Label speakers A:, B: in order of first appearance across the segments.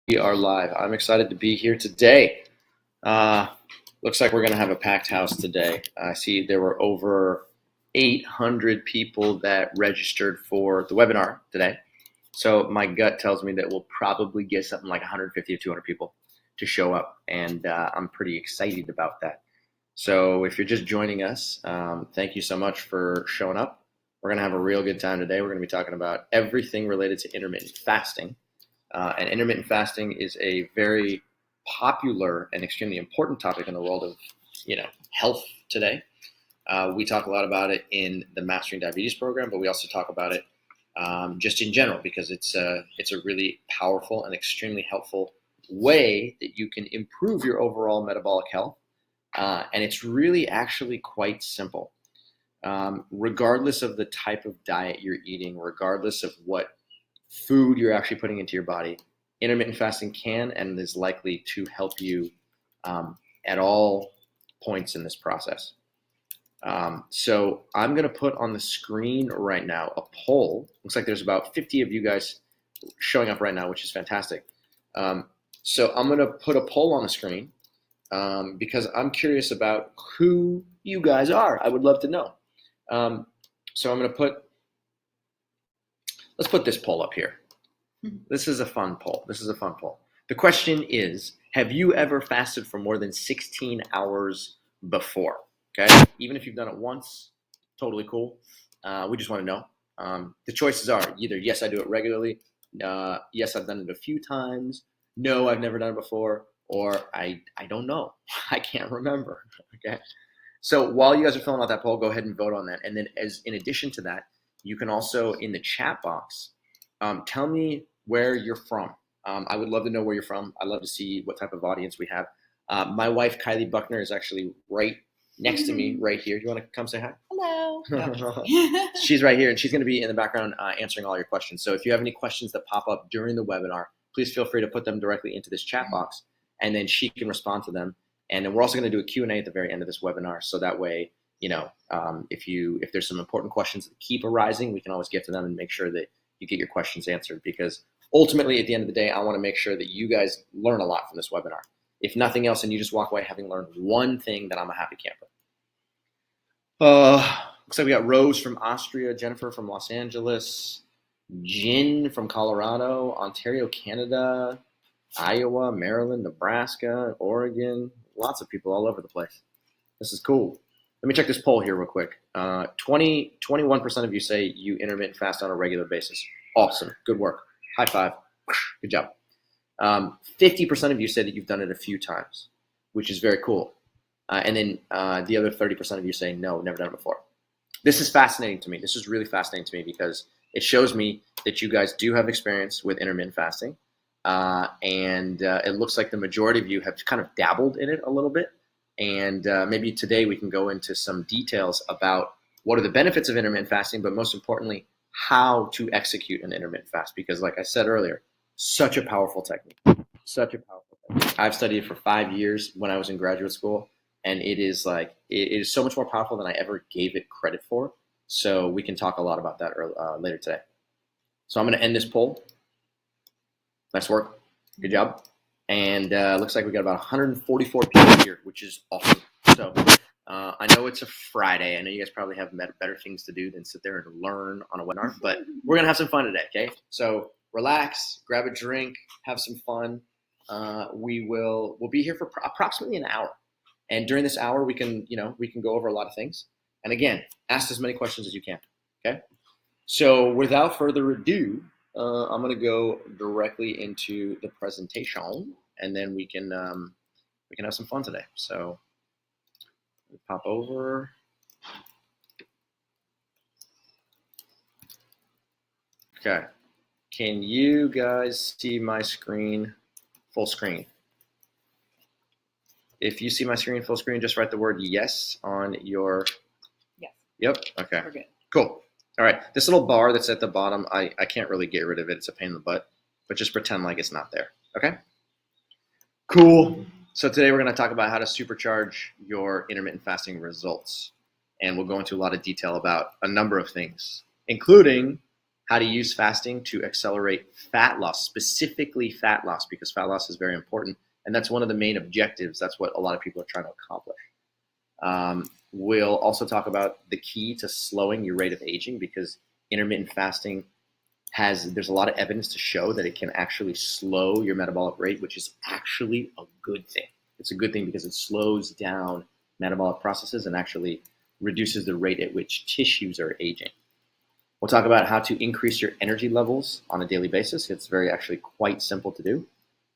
A: We are live. I'm excited to be here today. Looks like we're going to have a packed house today. I see there were over 800 people that registered for the webinar today. So my gut tells me that we'll probably get something like 150 to 200 people to show up, and I'm pretty excited about that. So if you're just joining us, thank you so much for showing up. We're going to have a real good time today. We're going to be talking about everything related to intermittent fasting. And intermittent fasting is a very popular and extremely important topic in the world of, health today. We talk a lot about it in the Mastering Diabetes program, but we also talk about it just in general because it's a really powerful and extremely helpful way that you can improve your overall metabolic health. And it's really actually quite simple. Regardless of the type of diet you're eating, regardless of what food you're actually putting into your body, intermittent fasting can and is likely to help you at all points in this process. So I'm going to put on the screen right now a poll. Looks like there's about 50 of you guys showing up right now, which is fantastic. So I'm going to put a poll on the screen because I'm curious about who you guys are. I would love to know. So I'm going to let's put this poll up here. This is a fun poll. The question is, have you ever fasted for more than 16 hours before? Okay. Even if you've done it once, totally cool. We just want to know. The choices are either yes, I do it regularly. Yes, I've done it a few times. No, I've never done it before. Or I don't know. I can't remember. Okay. So while you guys are filling out that poll, go ahead and vote on that. And then in addition to that, you can also in the chat box, tell me where you're from. I would love to know where you're from. I'd love to see what type of audience we have. My wife, Kylie Buckner, is actually right next to me right here. Do you want to come say hi?
B: Hello.
A: She's right here, and she's going to be in the background answering all your questions. So if you have any questions that pop up during the webinar, please feel free to put them directly into this chat box, and then she can respond to them. And then we're also going to do a Q&A at the very end of this webinar, so that way, if there's some important questions that keep arising, we can always get to them and make sure that you get your questions answered, because ultimately at the end of the day, I want to make sure that you guys learn a lot from this webinar. If nothing else, and you just walk away having learned one thing, then I'm a happy camper. Looks like we got Rose from Austria, Jennifer from Los Angeles, Jin from Colorado, Ontario, Canada, Iowa, Maryland, Nebraska, Oregon. Lots of people all over the place. This is cool. Let me check this poll here real quick. 21% of you say you intermittent fast on a regular basis. Awesome. Good work. High five. Good job. 50% of you say that you've done it a few times, which is very cool. And then the other 30% of you say no, never done it before. This is fascinating to me. This is really fascinating to me because it shows me that you guys do have experience with intermittent fasting. And it looks like the majority of you have kind of dabbled in it a little bit. And maybe today we can go into some details about what are the benefits of intermittent fasting, but most importantly, how to execute an intermittent fast. Because like I said earlier, such a powerful technique. I've studied it for 5 years when I was in graduate school, and it is so much more powerful than I ever gave it credit for. So we can talk a lot about that later today. So I'm going to end this poll. Nice work. Good job. And looks like we got about 144 people here, which is awesome. So I know it's a Friday. I know you guys probably have better things to do than sit there and learn on a webinar, but we're going to have some fun today, okay? So relax, grab a drink, have some fun. We'll be here for approximately an hour. And during this hour, we can go over a lot of things. And again, ask as many questions as you can, okay? So without further ado, I'm going to go directly into the presentation, and then we can have some fun today. So pop over. Okay. Can you guys see my screen full screen? If you see my screen full screen, just write the word yes on your.
B: Yes.
A: Yep. Okay.
B: We're good.
A: Cool. All right, this little bar that's at the bottom, I can't really get rid of it. It's a pain in the butt, but just pretend like it's not there, okay? Cool. So today we're going to talk about how to supercharge your intermittent fasting results. And we'll go into a lot of detail about a number of things, including how to use fasting to accelerate fat loss, specifically fat loss, because fat loss is very important. And that's one of the main objectives. That's what a lot of people are trying to accomplish. We'll also talk about the key to slowing your rate of aging, because intermittent fasting there's a lot of evidence to show that it can actually slow your metabolic rate, which is actually a good thing. It's a good thing because it slows down metabolic processes and actually reduces the rate at which tissues are aging. We'll talk about how to increase your energy levels on a daily basis. It's actually quite simple to do.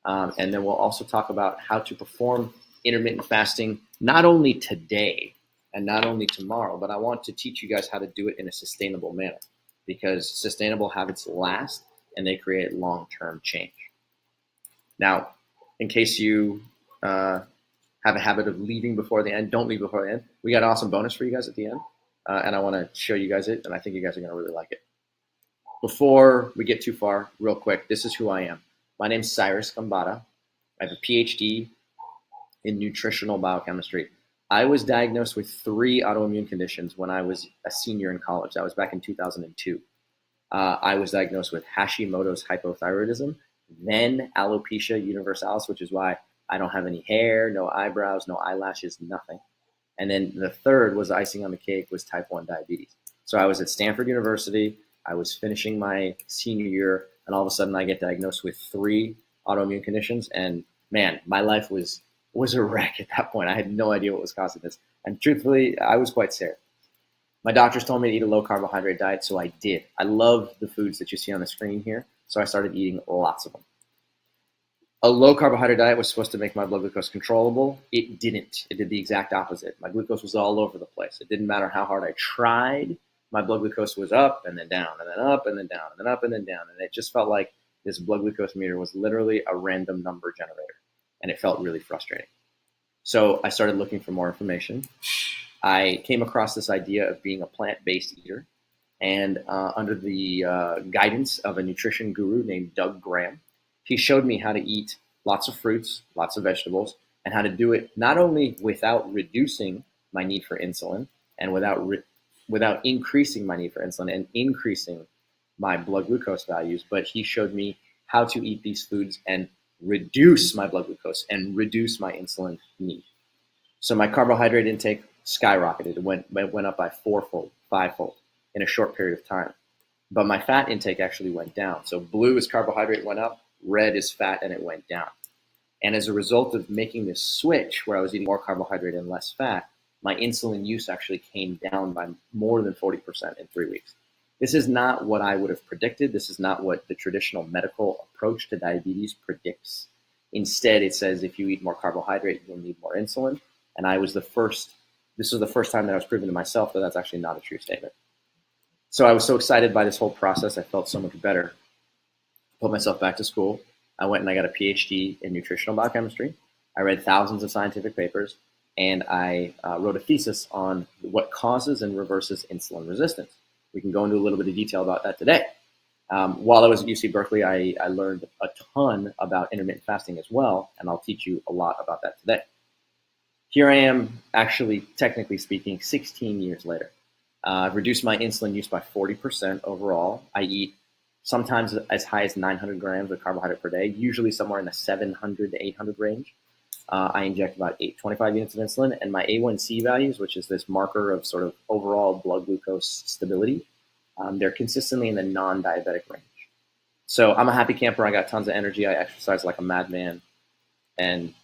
A: And then we'll also talk about how to perform intermittent fasting, not only today and not only tomorrow, but I want to teach you guys how to do it in a sustainable manner, because sustainable habits last and they create long-term change. Now, in case you have a habit of leaving before the end, don't leave before the end. We got an awesome bonus for you guys at the end, and I want to show you guys it, and I think you guys are going to really like it. Before we get too far, real quick, this is who I am. My name's Cyrus Gambata. I have a PhD in nutritional biochemistry. I was diagnosed with 3 autoimmune conditions when I was a senior in college. That was back in 2002. I was diagnosed with Hashimoto's hypothyroidism, then alopecia universalis, which is why I don't have any hair, no eyebrows, no eyelashes, nothing. And then the third was icing on the cake, was type 1 diabetes. So I was at Stanford University. I was finishing my senior year, and all of a sudden I get diagnosed with 3 autoimmune conditions. And man, my life was a wreck at that point. I had no idea what was causing this. And truthfully, I was quite scared. My doctors told me to eat a low carbohydrate diet, so I did. I love the foods that you see on the screen here, so I started eating lots of them. A low carbohydrate diet was supposed to make my blood glucose controllable. It didn't. It did the exact opposite. My glucose was all over the place. It didn't matter how hard I tried. My blood glucose was up and then down and then up and then down and then up and then down. And it just felt like this blood glucose meter was literally a random number generator. And it felt really frustrating. So I started looking for more information. I came across this idea of being a plant-based eater. And under the guidance of a nutrition guru named Doug Graham, he showed me how to eat lots of fruits, lots of vegetables, and how to do it not only without reducing my need for insulin and without increasing my need for insulin and increasing my blood glucose values, but he showed me how to eat these foods and reduce my blood glucose and reduce my insulin need. So my carbohydrate intake skyrocketed. It went up by 4-fold, 5-fold in a short period of time. But my fat intake actually went down. So blue is carbohydrate, went up, red is fat, and it went down. And as a result of making this switch where I was eating more carbohydrate and less fat, my insulin use actually came down by more than 40% in 3 weeks. This is not what I would have predicted. This is not what the traditional medical approach to diabetes predicts. Instead, it says if you eat more carbohydrate, you'll need more insulin. And this was the first time that I was proving to myself that that's actually not a true statement. So I was so excited by this whole process. I felt so much better. Put myself back to school. I went and I got a PhD in nutritional biochemistry. I read thousands of scientific papers, and I wrote a thesis on what causes and reverses insulin resistance. We can go into a little bit of detail about that today. While I was at UC Berkeley, I learned a ton about intermittent fasting as well, and I'll teach you a lot about that today. Here I am, actually, technically speaking, 16 years later. I've reduced my insulin use by 40% overall. I eat sometimes as high as 900 grams of carbohydrate per day, usually somewhere in the 700 to 800 range. I inject about 25 units of insulin, and my A1C values, which is this marker of sort of overall blood glucose stability, they're consistently in the non-diabetic range. So I'm a happy camper. I got tons of energy. I exercise like a madman. And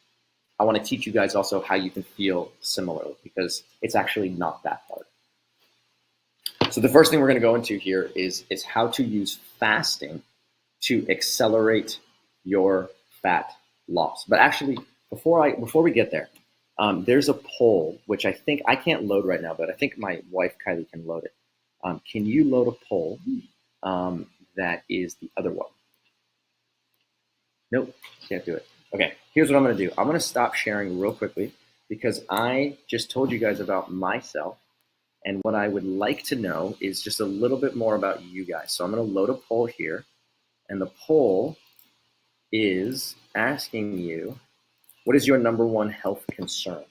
A: I want to teach you guys also how you can feel similarly, because it's actually not that hard. So the first thing we're going to go into here is how to use fasting to accelerate your fat loss. But actually, before we get there, there's a poll, which I think I can't load right now, but I think my wife Kylie can load it. Can you load a poll that is the other one? Nope, can't do it. Okay, here's what I'm going to do. I'm going to stop sharing real quickly because I just told you guys about myself, and what I would like to know is just a little bit more about you guys. So I'm going to load a poll here, and the poll is asking you, what is your number one health concern?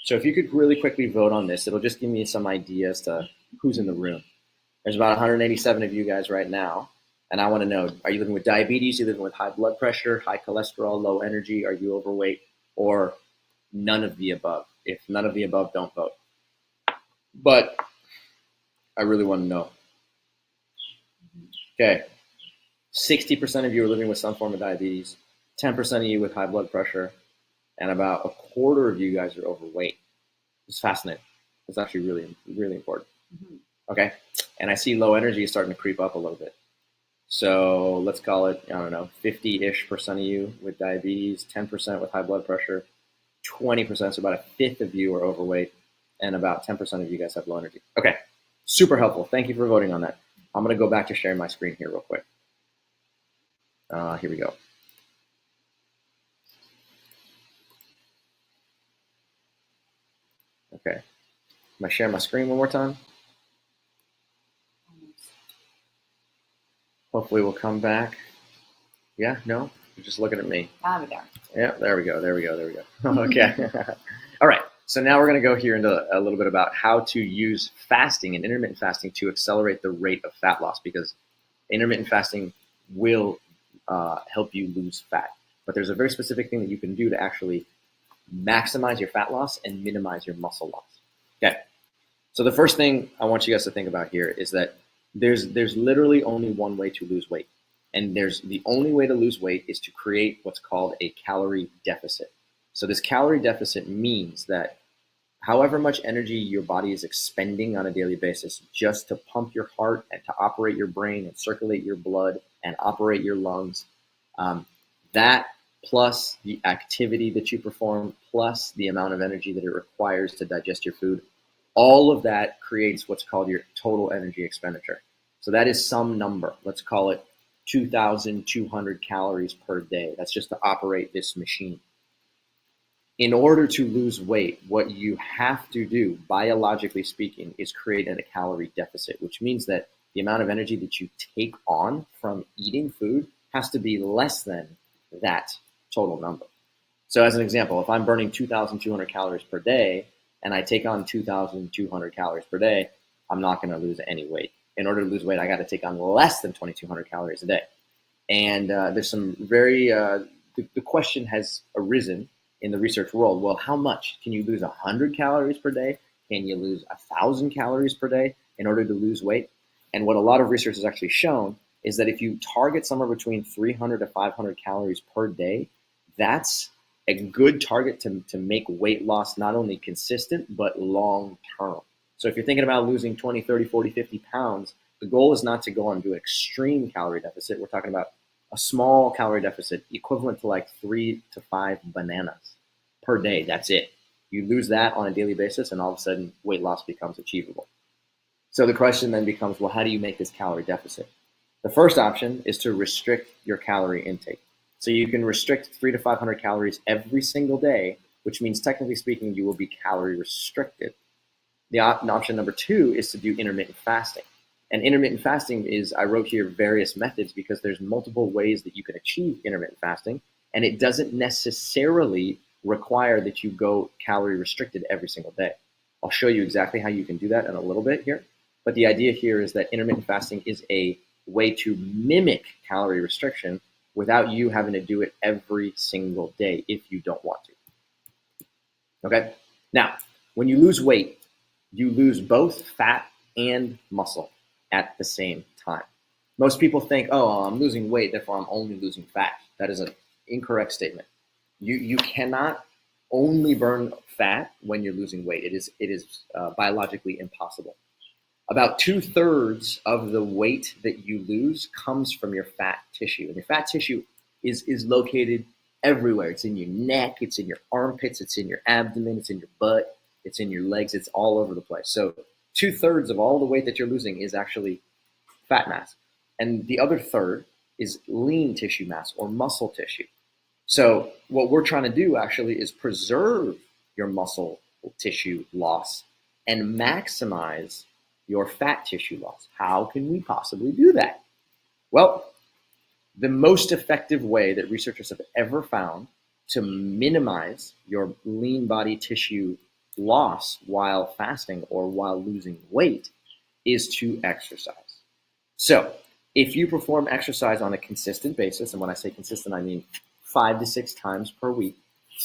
A: So if you could really quickly vote on this, it'll just give me some idea as to who's in the room. There's about 187 of you guys right now. And I want to know, are you living with diabetes? Are you living with high blood pressure, high cholesterol, low energy? Are you overweight? Or none of the above? If none of the above, don't vote. But I really want to know. Okay, 60% of you are living with some form of diabetes, 10% of you with high blood pressure, and about a quarter of you guys are overweight. It's fascinating. It's actually really, really important. Okay, and I see low energy is starting to creep up a little bit. So let's call it, I don't know, 50-ish% of you with diabetes, 10% with high blood pressure, 20%, so about a fifth of you are overweight, and about 10% of you guys have low energy. Okay, super helpful. Thank you for voting on that. I'm going to go back to sharing my screen here real quick. Here we go. Okay. Am I sharing my screen one more time? Hopefully we'll come back. Yeah, no? You're just looking at me.
B: We go.
A: Yeah, there we go. Okay. All right. So now we're going to go here into a little bit about how to use fasting and intermittent fasting to accelerate the rate of fat loss, because intermittent fasting will help you lose fat. But there's a very specific thing that you can do to actually maximize your fat loss and minimize your muscle loss. Okay. So the first thing I want you guys to think about here is that there's literally only one way to lose weight. And the only way to lose weight is to create what's called a calorie deficit. So this calorie deficit means that however much energy your body is expending on a daily basis just to pump your heart and to operate your brain and circulate your blood and operate your lungs, that plus the activity that you perform, plus the amount of energy that it requires to digest your food, all of that creates what's called your total energy expenditure. So that is some number. Let's call it 2,200 calories per day. That's just to operate this machine. In order to lose weight, what you have to do, biologically speaking, is create a calorie deficit, which means that the amount of energy that you take on from eating food has to be less than that total number. So as an example, if I'm burning 2,200 calories per day and I take on 2,200 calories per day, I'm not going to lose any weight. In order to lose weight, I got to take on less than 2,200 calories a day. And there's some the question has arisen in the research world. Well, how much? Can you lose 100 calories per day? Can you lose 1,000 calories per day in order to lose weight? And what a lot of research has actually shown is that if you target somewhere between 300 to 500 calories per day, that's a good target to make weight loss not only consistent, but long term. So if you're thinking about losing 20, 30, 40, 50 pounds, the goal is not to go on to an extreme calorie deficit. We're talking about a small calorie deficit equivalent to like 3 to 5 bananas per day. That's it. You lose that on a daily basis, and all of a sudden weight loss becomes achievable. So the question then becomes, well, how do you make this calorie deficit? The first option is to restrict your calorie intake. So you can restrict 300 to 500 calories every single day, which means technically speaking, you will be calorie restricted. The option number two is to do intermittent fasting. And intermittent fasting is, I wrote here various methods because there's multiple ways that you can achieve intermittent fasting, and it doesn't necessarily require that you go calorie restricted every single day. I'll show you exactly how you can do that in a little bit here. But the idea here is that intermittent fasting is a way to mimic calorie restriction without you having to do it every single day if you don't want to. Okay? Now, when you lose weight, you lose both fat and muscle at the same time. Most people think, oh, I'm losing weight, therefore I'm only losing fat. That is an incorrect statement. You cannot only burn fat when you're losing weight. It is biologically impossible. About 2/3 of the weight that you lose comes from your fat tissue. And your fat tissue is located everywhere. It's in your neck, it's in your armpits, it's in your abdomen, it's in your butt, it's in your legs, it's all over the place. So 2/3 of all the weight that you're losing is actually fat mass. And the other third is lean tissue mass or muscle tissue. So what we're trying to do actually is preserve your muscle tissue loss and maximize your fat tissue loss. How can we possibly do that? Well, the most effective way that researchers have ever found to minimize your lean body tissue loss while fasting or while losing weight is to exercise. So If you perform exercise on a consistent basis, and when I say consistent, I mean 5 to 6 times per week,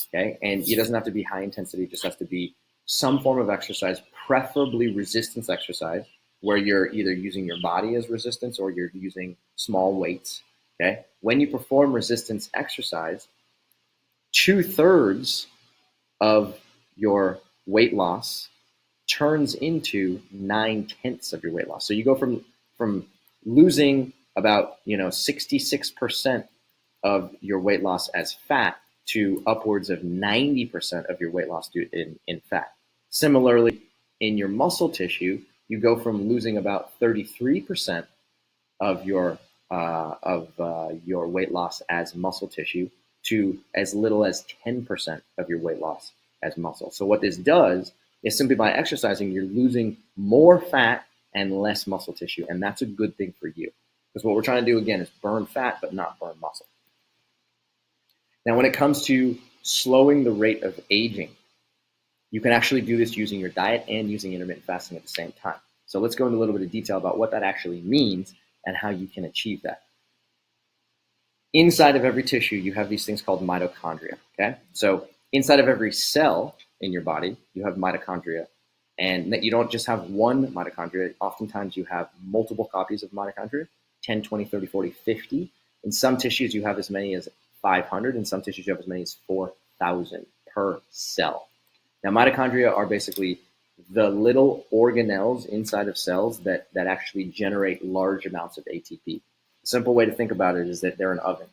A: okay? And it doesn't have to be high intensity, it just has to be some form of exercise, preferably resistance exercise, where you're either using your body as resistance or you're using small weights, okay? When you perform resistance exercise, 2/3 of your weight loss turns into 9/10 of your weight loss. So you go from losing about 66% of your weight loss as fat to upwards of 90% of your weight loss due in fat. Similarly, in your muscle tissue, you go from losing about 33% of your weight loss as muscle tissue to as little as 10% of your weight loss as muscle. So what this does is simply by exercising, you're losing more fat and less muscle tissue, and that's a good thing for you. Because what we're trying to do, again, is burn fat but not burn muscle. Now, when it comes to slowing the rate of aging, you can actually do this using your diet and using intermittent fasting at the same time. So let's go into a little bit of detail about what that actually means and how you can achieve that. Inside of every tissue, you have these things called mitochondria, okay? So inside of every cell in your body, you have mitochondria. And that you don't just have one mitochondria. Oftentimes you have multiple copies of mitochondria, 10, 20, 30, 40, 50. In some tissues, you have as many as 500. In some tissues, you have as many as 4,000 per cell. Now, mitochondria are basically the little organelles inside of cells that actually generate large amounts of ATP. A simple way to think about it is that they're an oven.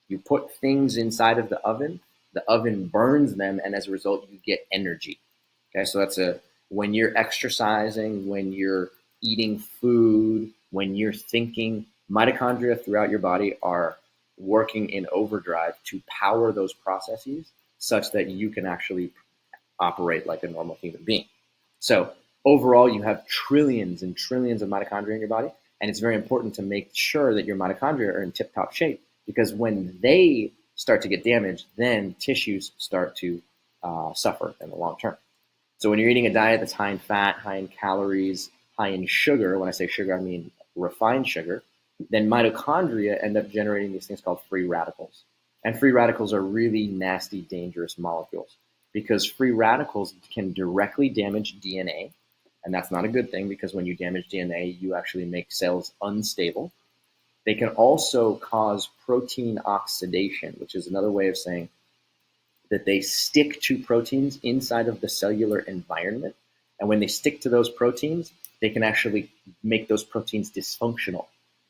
A: You put things inside of the oven burns them, and as a result, you get energy. Okay, so when you're exercising, when you're eating food, when you're thinking, mitochondria throughout your body are working in overdrive to power those processes such that you can actually operate like a normal human being. So overall, you have trillions and trillions of mitochondria in your body, and it's very important to make sure that your mitochondria are in tip-top shape, because when they start to get damaged, then tissues start to suffer in the long term. So when you're eating a diet that's high in fat, high in calories, high in sugar, when I say sugar, I mean refined sugar, then mitochondria end up generating these things called free radicals. And free radicals are really nasty, dangerous molecules, because free radicals can directly damage DNA. And that's not a good thing, because when you damage DNA, you actually make cells unstable. They can also cause protein oxidation, which is another way of saying that they stick to proteins inside of the cellular environment. And when they stick to those proteins, they can actually make those proteins dysfunctional.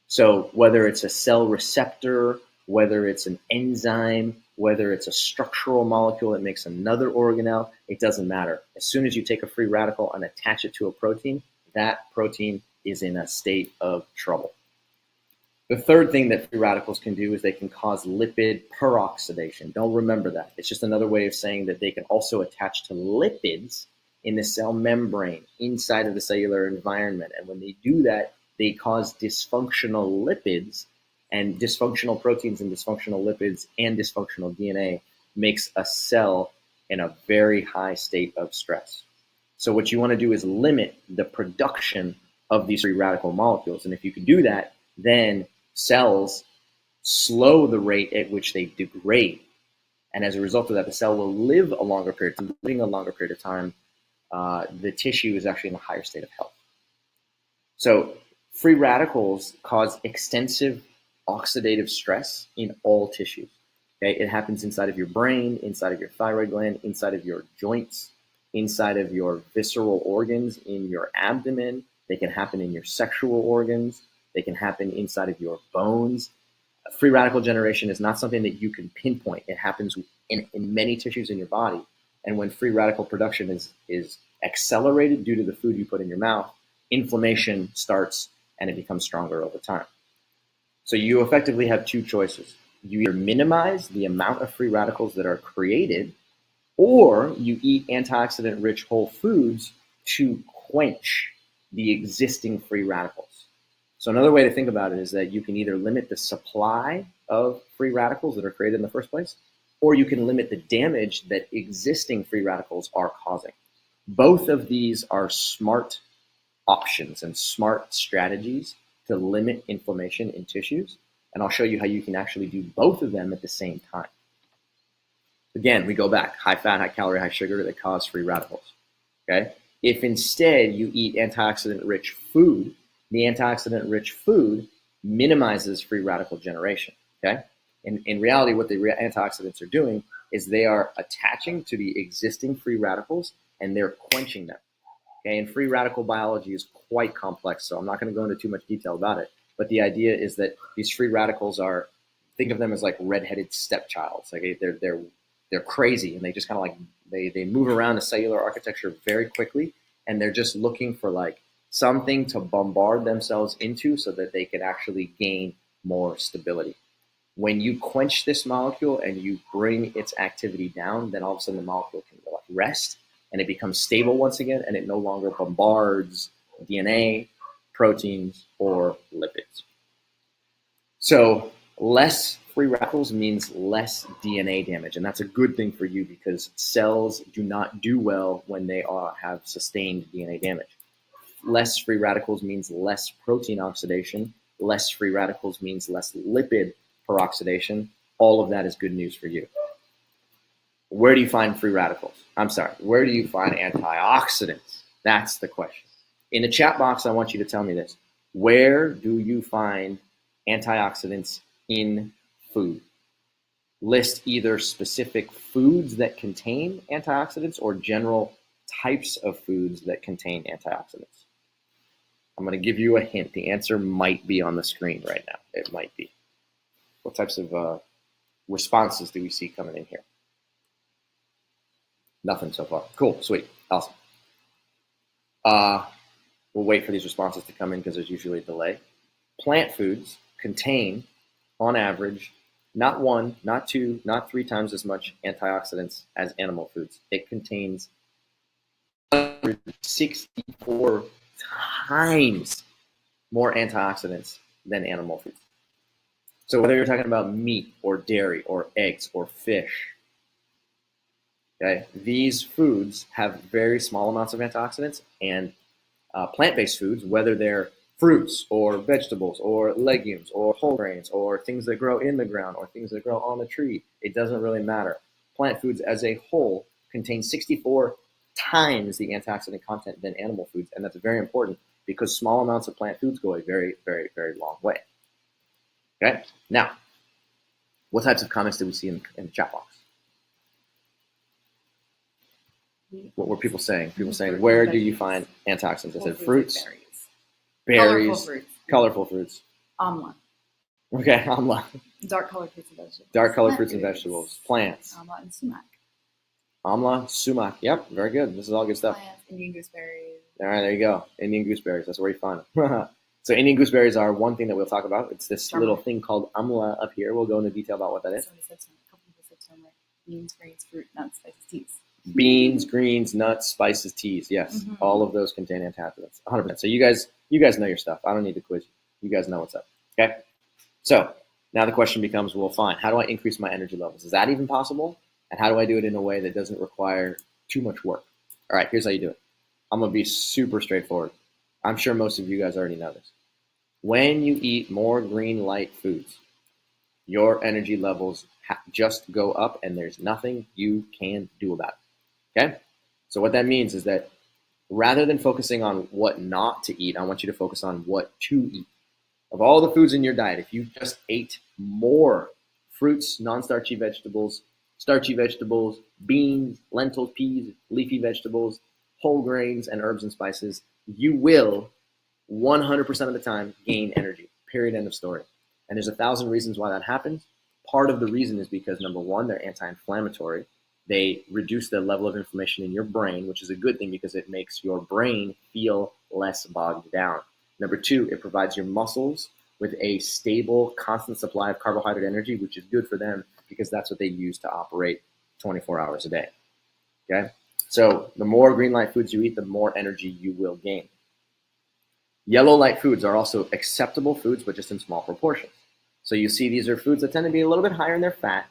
A: So whether it's a cell receptor, whether it's an enzyme, whether it's a structural molecule that makes another organelle, it doesn't matter. As soon as you take a free radical and attach it to a protein, that protein is in a state of trouble. The third thing that free radicals can do is they can cause lipid peroxidation. Don't remember that. It's just another way of saying that they can also attach to lipids in the cell membrane inside of the cellular environment. And when they do that, they cause dysfunctional lipids, and dysfunctional proteins and dysfunctional lipids and dysfunctional DNA makes a cell in a very high state of stress. So what you want to do is limit the production of these free radical molecules. And if you can do that, then cells slow the rate at which they degrade. And as a result of that, the cell will live a longer period of time. Living a longer period of time, the tissue is actually in a higher state of health. So free radicals cause extensive oxidative stress in all tissues. Okay? It happens inside of your brain, inside of your thyroid gland, inside of your joints, inside of your visceral organs, in your abdomen. They can happen in your sexual organs. They can happen inside of your bones. Free radical generation is not something that you can pinpoint. It happens in many tissues in your body. And when free radical production is accelerated due to the food you put in your mouth, inflammation starts and it becomes stronger over time. So you effectively have two choices. You either minimize the amount of free radicals that are created, or you eat antioxidant-rich whole foods to quench the existing free radicals. So another way to think about it is that you can either limit the supply of free radicals that are created in the first place, or you can limit the damage that existing free radicals are causing. Both of these are smart options and smart strategies to limit inflammation in tissues. And I'll show you how you can actually do both of them at the same time. Again, we go back, high fat, high calorie, high sugar that cause free radicals. Okay. If instead you eat antioxidant-rich food, the antioxidant-rich food minimizes free radical generation. Okay. In reality, what the antioxidants are doing is they are attaching to the existing free radicals and they're quenching them. Okay. And free radical biology is quite complex, so I'm not going to go into too much detail about it. But the idea is that these free radicals are, think of them as like redheaded stepchilds. Like they're crazy and they just kind of like they move around the cellular architecture very quickly, and they're just looking for like something to bombard themselves into so that they can actually gain more stability. When you quench this molecule and you bring its activity down, then all of a sudden the molecule can rest and it becomes stable once again, and it no longer bombards DNA, proteins, or lipids. So less free radicals means less DNA damage, and that's a good thing for you because cells do not do well when they have sustained DNA damage. Less free radicals means less protein oxidation. Less free radicals means less lipid peroxidation. All of that is good news for you. Where do you find free radicals? I'm sorry, where do you find antioxidants? That's the question. In the chat box, I want you to tell me this. Where do you find antioxidants in food? List either specific foods that contain antioxidants or general types of foods that contain antioxidants. I'm going to give you a hint. The answer might be on the screen right now. It might be. What types of responses do we see coming in here? Nothing so far. Cool, sweet, awesome. We'll wait for these responses to come in because there's usually a delay. Plant foods contain, on average, not 1, not 2, not 3 times as much antioxidants as animal foods. It contains 64 times more antioxidants than animal foods. So whether you're talking about meat or dairy or eggs or fish, okay, these foods have very small amounts of antioxidants, and plant-based foods, whether they're fruits or vegetables or legumes or whole grains or things that grow in the ground or things that grow on the tree, it doesn't really matter. Plant foods as a whole contain 64 times the antioxidant content than animal foods, and that's very important because small amounts of plant foods go a very, very, very long way. Okay, now, what types of comments did we see in the chat box? What were people saying? People saying, where do you find antioxidants? I said fruits, berries, colorful fruits.
B: Amla.
A: Okay, amla.
B: Dark colored fruits and vegetables.
A: Dark colored fruits and vegetables. Plants.
B: Amla and sumac.
A: Amla, sumac. Yep, very good. This is all good stuff.
B: Plants, Indian gooseberries.
A: All right, there you go. Indian gooseberries. That's where you find them. So Indian gooseberries are one thing that we'll talk about. It's this little thing called amla up here. We'll go into detail about what that is.
B: A couple people said turmeric. Beans, grains, fruit, nuts, spices, teas.
A: Beans, greens, nuts, spices, teas. Yes, all of those contain antioxidants. 100%. So you guys know your stuff. I don't need to quiz you. You guys know what's up. Okay. So now the question becomes, well, fine. How do I increase my energy levels? Is that even possible? And how do I do it in a way that doesn't require too much work? All right. Here's how you do it. I'm gonna be super straightforward. I'm sure most of you guys already know this. When you eat more green light foods, your energy levels just go up, and there's nothing you can do about it. Okay? So what that means is that rather than focusing on what not to eat, I want you to focus on what to eat. Of all the foods in your diet, if you just ate more fruits, non-starchy vegetables, starchy vegetables, beans, lentils, peas, leafy vegetables, whole grains, and herbs and spices, you will 100% of the time gain energy, period, end of story. And there's 1,000 reasons why that happens. Part of the reason is because, number one, they're anti-inflammatory. They reduce the level of inflammation in your brain, which is a good thing because it makes your brain feel less bogged down. Number two, it provides your muscles with a stable, constant supply of carbohydrate energy, which is good for them because that's what they use to operate 24 hours a day. Okay? So the more green light foods you eat, the more energy you will gain. Yellow light foods are also acceptable foods, but just in small proportions. So you see these are foods that tend to be a little bit higher in their fat,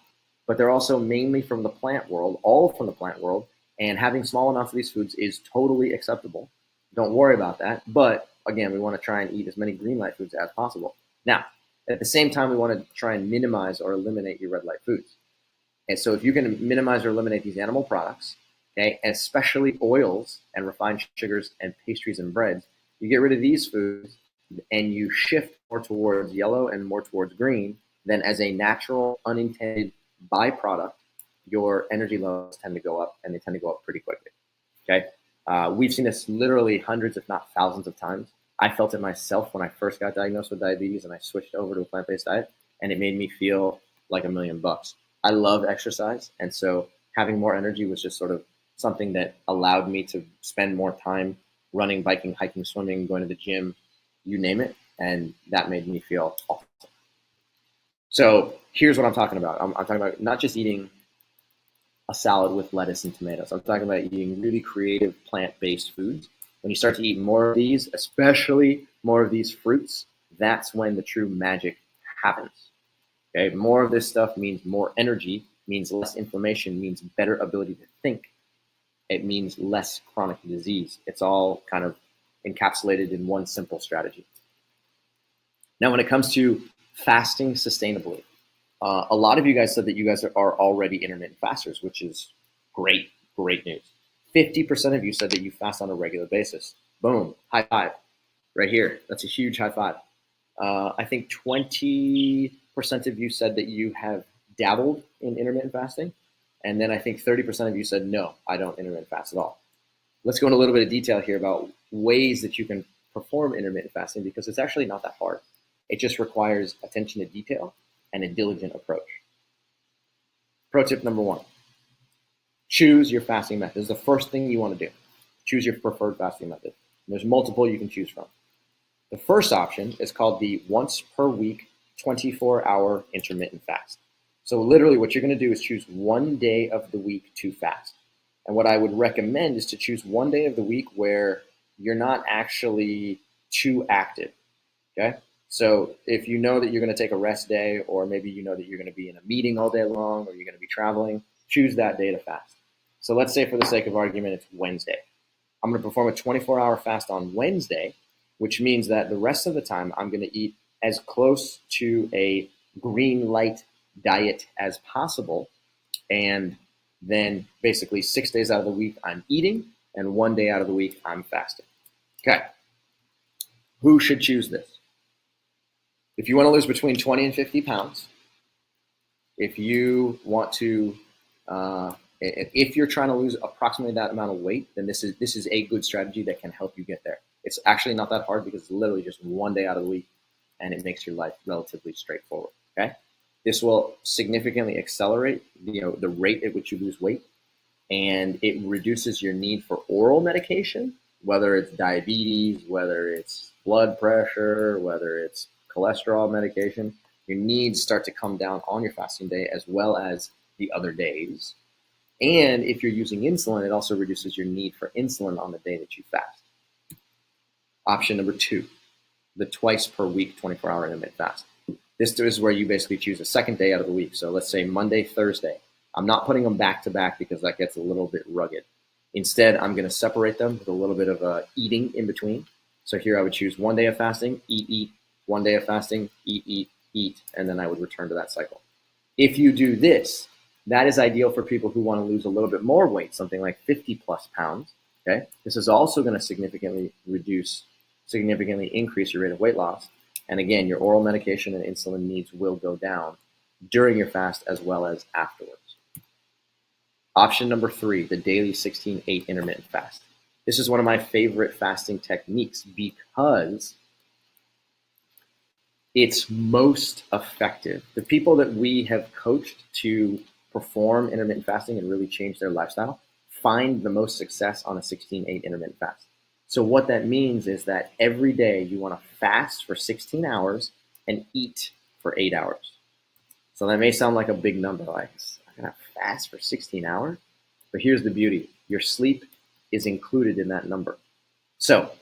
A: but they're also mainly from the plant world, all from the plant world, and having small amounts of these foods is totally acceptable. Don't worry about that, but again, we want to try and eat as many green light foods as possible. Now, at the same time, we want to try and minimize or eliminate your red light foods. And so if you can minimize or eliminate these animal products, okay, and especially oils and refined sugars and pastries and breads, you get rid of these foods and you shift more towards yellow and more towards green, then as a natural, unintended byproduct, your energy levels tend to go up, and they tend to go up pretty quickly. Okay, we've seen this literally hundreds, if not thousands, of times. I felt it myself when I first got diagnosed with diabetes, and I switched over to a plant-based diet, and it made me feel like $1,000,000. I love exercise, and so having more energy was just sort of something that allowed me to spend more time running, biking, hiking, swimming, going to the gym, you name it, and that made me feel awesome. So here's what I'm talking about. I'm talking about not just eating a salad with lettuce and tomatoes. I'm talking about eating really creative plant-based foods. When you start to eat more of these, especially more of these fruits, that's when the true magic happens. Okay, more of this stuff means more energy, means less inflammation, means better ability to think. It means less chronic disease. It's all kind of encapsulated in one simple strategy. Now, when it comes to fasting sustainably, a lot of you guys said that you guys are already intermittent fasters, which is great, great news. 50% of you said that you fast on a regular basis. Boom, high five, right here. That's a huge high five. I think 20% of you said that you have dabbled in intermittent fasting. And then I think 30% of you said, no, I don't intermittent fast at all. Let's go into a little bit of detail here about ways that you can perform intermittent fasting, because it's actually not that hard. It just requires attention to detail and a diligent approach. Pro tip number 1, choose your fasting method. This is the first thing you want to do. Choose your preferred fasting method. There's multiple you can choose from. The first option is called the once per week 24-hour intermittent fast. So literally what you're going to do is choose one day of the week to fast. And what I would recommend is to choose one day of the week where you're not actually too active. Okay? So if you know that you're going to take a rest day, or maybe you know that you're going to be in a meeting all day long, or you're going to be traveling, choose that day to fast. So let's say, for the sake of argument, it's Wednesday. I'm going to perform a 24-hour fast on Wednesday, which means that the rest of the time I'm going to eat as close to a green light diet as possible. And then basically 6 days out of the week I'm eating, and 1 day out of the week I'm fasting. Okay. Who should choose this? If you want to lose between 20 and 50 pounds, if you want to, if you're trying to lose approximately that amount of weight, then this is a good strategy that can help you get there. It's actually not that hard, because it's literally just 1 day out of the week, and it makes your life relatively straightforward. Okay, this will significantly accelerate the rate at which you lose weight, and it reduces your need for oral medication, whether it's diabetes, whether it's blood pressure, whether it's cholesterol medication. Your needs start to come down on your fasting day as well as the other days. And if you're using insulin, it also reduces your need for insulin on the day that you fast. Option number 2, the twice per week 24-hour intermittent fast. This is where you basically choose a second day out of the week. So let's say Monday, Thursday. I'm not putting them back to back because that gets a little bit rugged. Instead, I'm going to separate them with a little bit of eating in between. So here I would choose 1 day of fasting, eat, 1 day of fasting, eat, and then I would return to that cycle. If you do this, that is ideal for people who want to lose a little bit more weight, something like 50 plus pounds. Okay, this is also going to significantly increase your rate of weight loss. And again, your oral medication and insulin needs will go down during your fast as well as afterwards. Option number 3, the daily 16-8 intermittent fast. This is one of my favorite fasting techniques because it's most effective. The people that we have coached to perform intermittent fasting and really change their lifestyle find the most success on a 16-8 intermittent fast. So what that means is that every day you want to fast for 16 hours and eat for 8 hours. So that may sound like a big number, like I'm going to fast for 16 hours. But here's the beauty. Your sleep is included in that number. So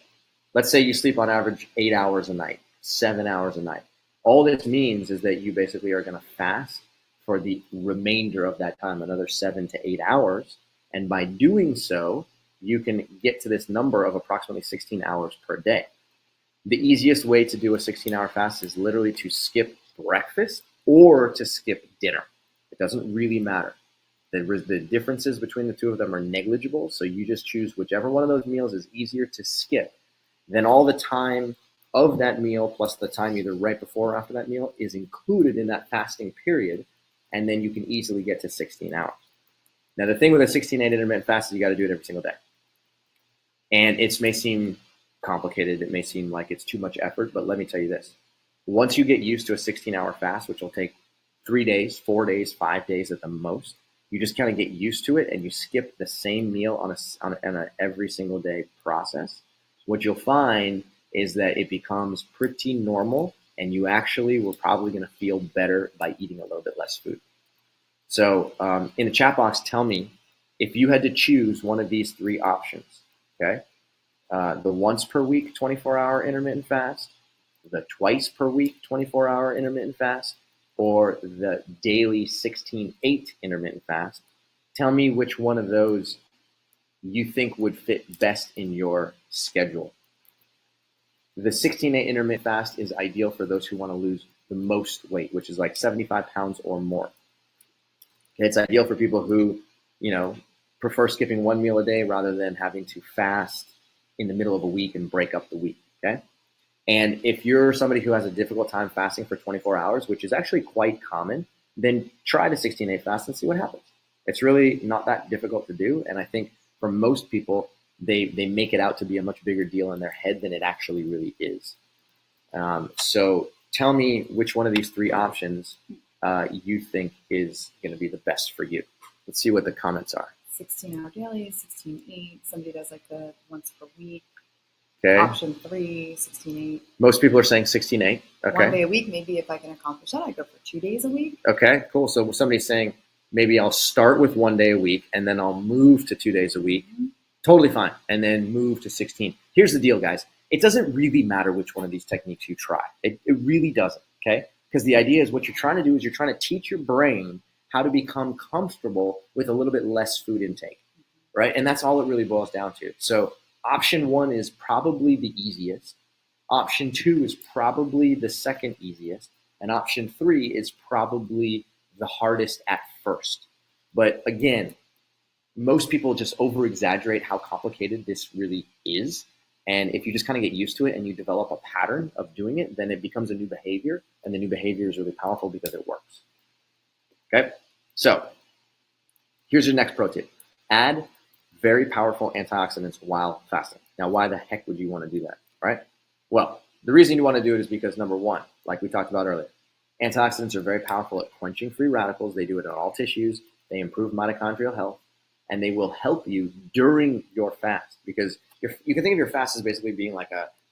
A: let's say you sleep on average 8 hours a night, 7 hours a night. All this means is that you basically are going to fast for the remainder of that time, another 7 to 8 hours. And by doing so, you can get to this number of approximately 16 hours per day. The easiest way to do a 16-hour fast is literally to skip breakfast or to skip dinner. It doesn't really matter. The differences between the two of them are negligible, so you just choose whichever one of those meals is easier to skip. Then all the time of that meal plus the time either right before or after that meal is included in that fasting period, and then you can easily get to 16 hours. Now, the thing with a 16-8 intermittent fast is you got to do it every single day. And it may seem complicated. It may seem like it's too much effort, but let me tell you this. Once you get used to a 16-hour fast, which will take 3 days, 4 days, 5 days at the most, you just kind of get used to it and you skip the same meal on a every single day process. What you'll find is that it becomes pretty normal, and you actually will probably going to feel better by eating a little bit less food. So in the chat box, tell me if you had to choose one of these three options, okay? The once per week 24-hour intermittent fast, the twice per week 24-hour intermittent fast, or the daily 16-8 intermittent fast. Tell me which one of those you think would fit best in your schedule. The 16-8 intermittent fast is ideal for those who want to lose the most weight, which is like 75 pounds or more. It's ideal for people who, prefer skipping one meal a day rather than having to fast in the middle of a week and break up the week, okay? And if you're somebody who has a difficult time fasting for 24 hours, which is actually quite common, then try the 16-8 fast and see what happens. It's really not that difficult to do, and I think for most people, they make it out to be a much bigger deal in their head than it actually really is. So tell me which one of these three options you think is going to be the best for you. Let's see what the comments are.
B: 16-hour daily, 16-8. Somebody does like the once per week.
A: Okay.
B: Option 3, 16-8.
A: Most people are saying 16-8. Okay.
B: 1 day a week, maybe if I can accomplish that, I go for 2 days a week.
A: Okay, cool. So somebody's saying maybe I'll start with 1 day a week and then I'll move to 2 days a week. Mm-hmm. Totally fine. And then move to 16. Here's the deal, guys. It doesn't really matter which one of these techniques you try. It really doesn't, okay? Because the idea is what you're trying to do is you're trying to teach your brain how to become comfortable with a little bit less food intake, right? And that's all it really boils down to. So option 1 is probably the easiest. Option 2 is probably the second easiest. And option 3 is probably the hardest at first. But again, most people just over-exaggerate how complicated this really is. And if you just kind of get used to it and you develop a pattern of doing it, then it becomes a new behavior. And the new behavior is really powerful because it works. Okay? So here's your next pro tip. Add very powerful antioxidants while fasting. Now, why the heck would you want to do that, right? Well, the reason you want to do it is because, number one, like we talked about earlier, antioxidants are very powerful at quenching free radicals. They do it on all tissues. They improve mitochondrial health, and they will help you during your fast because you can think of your fast as basically being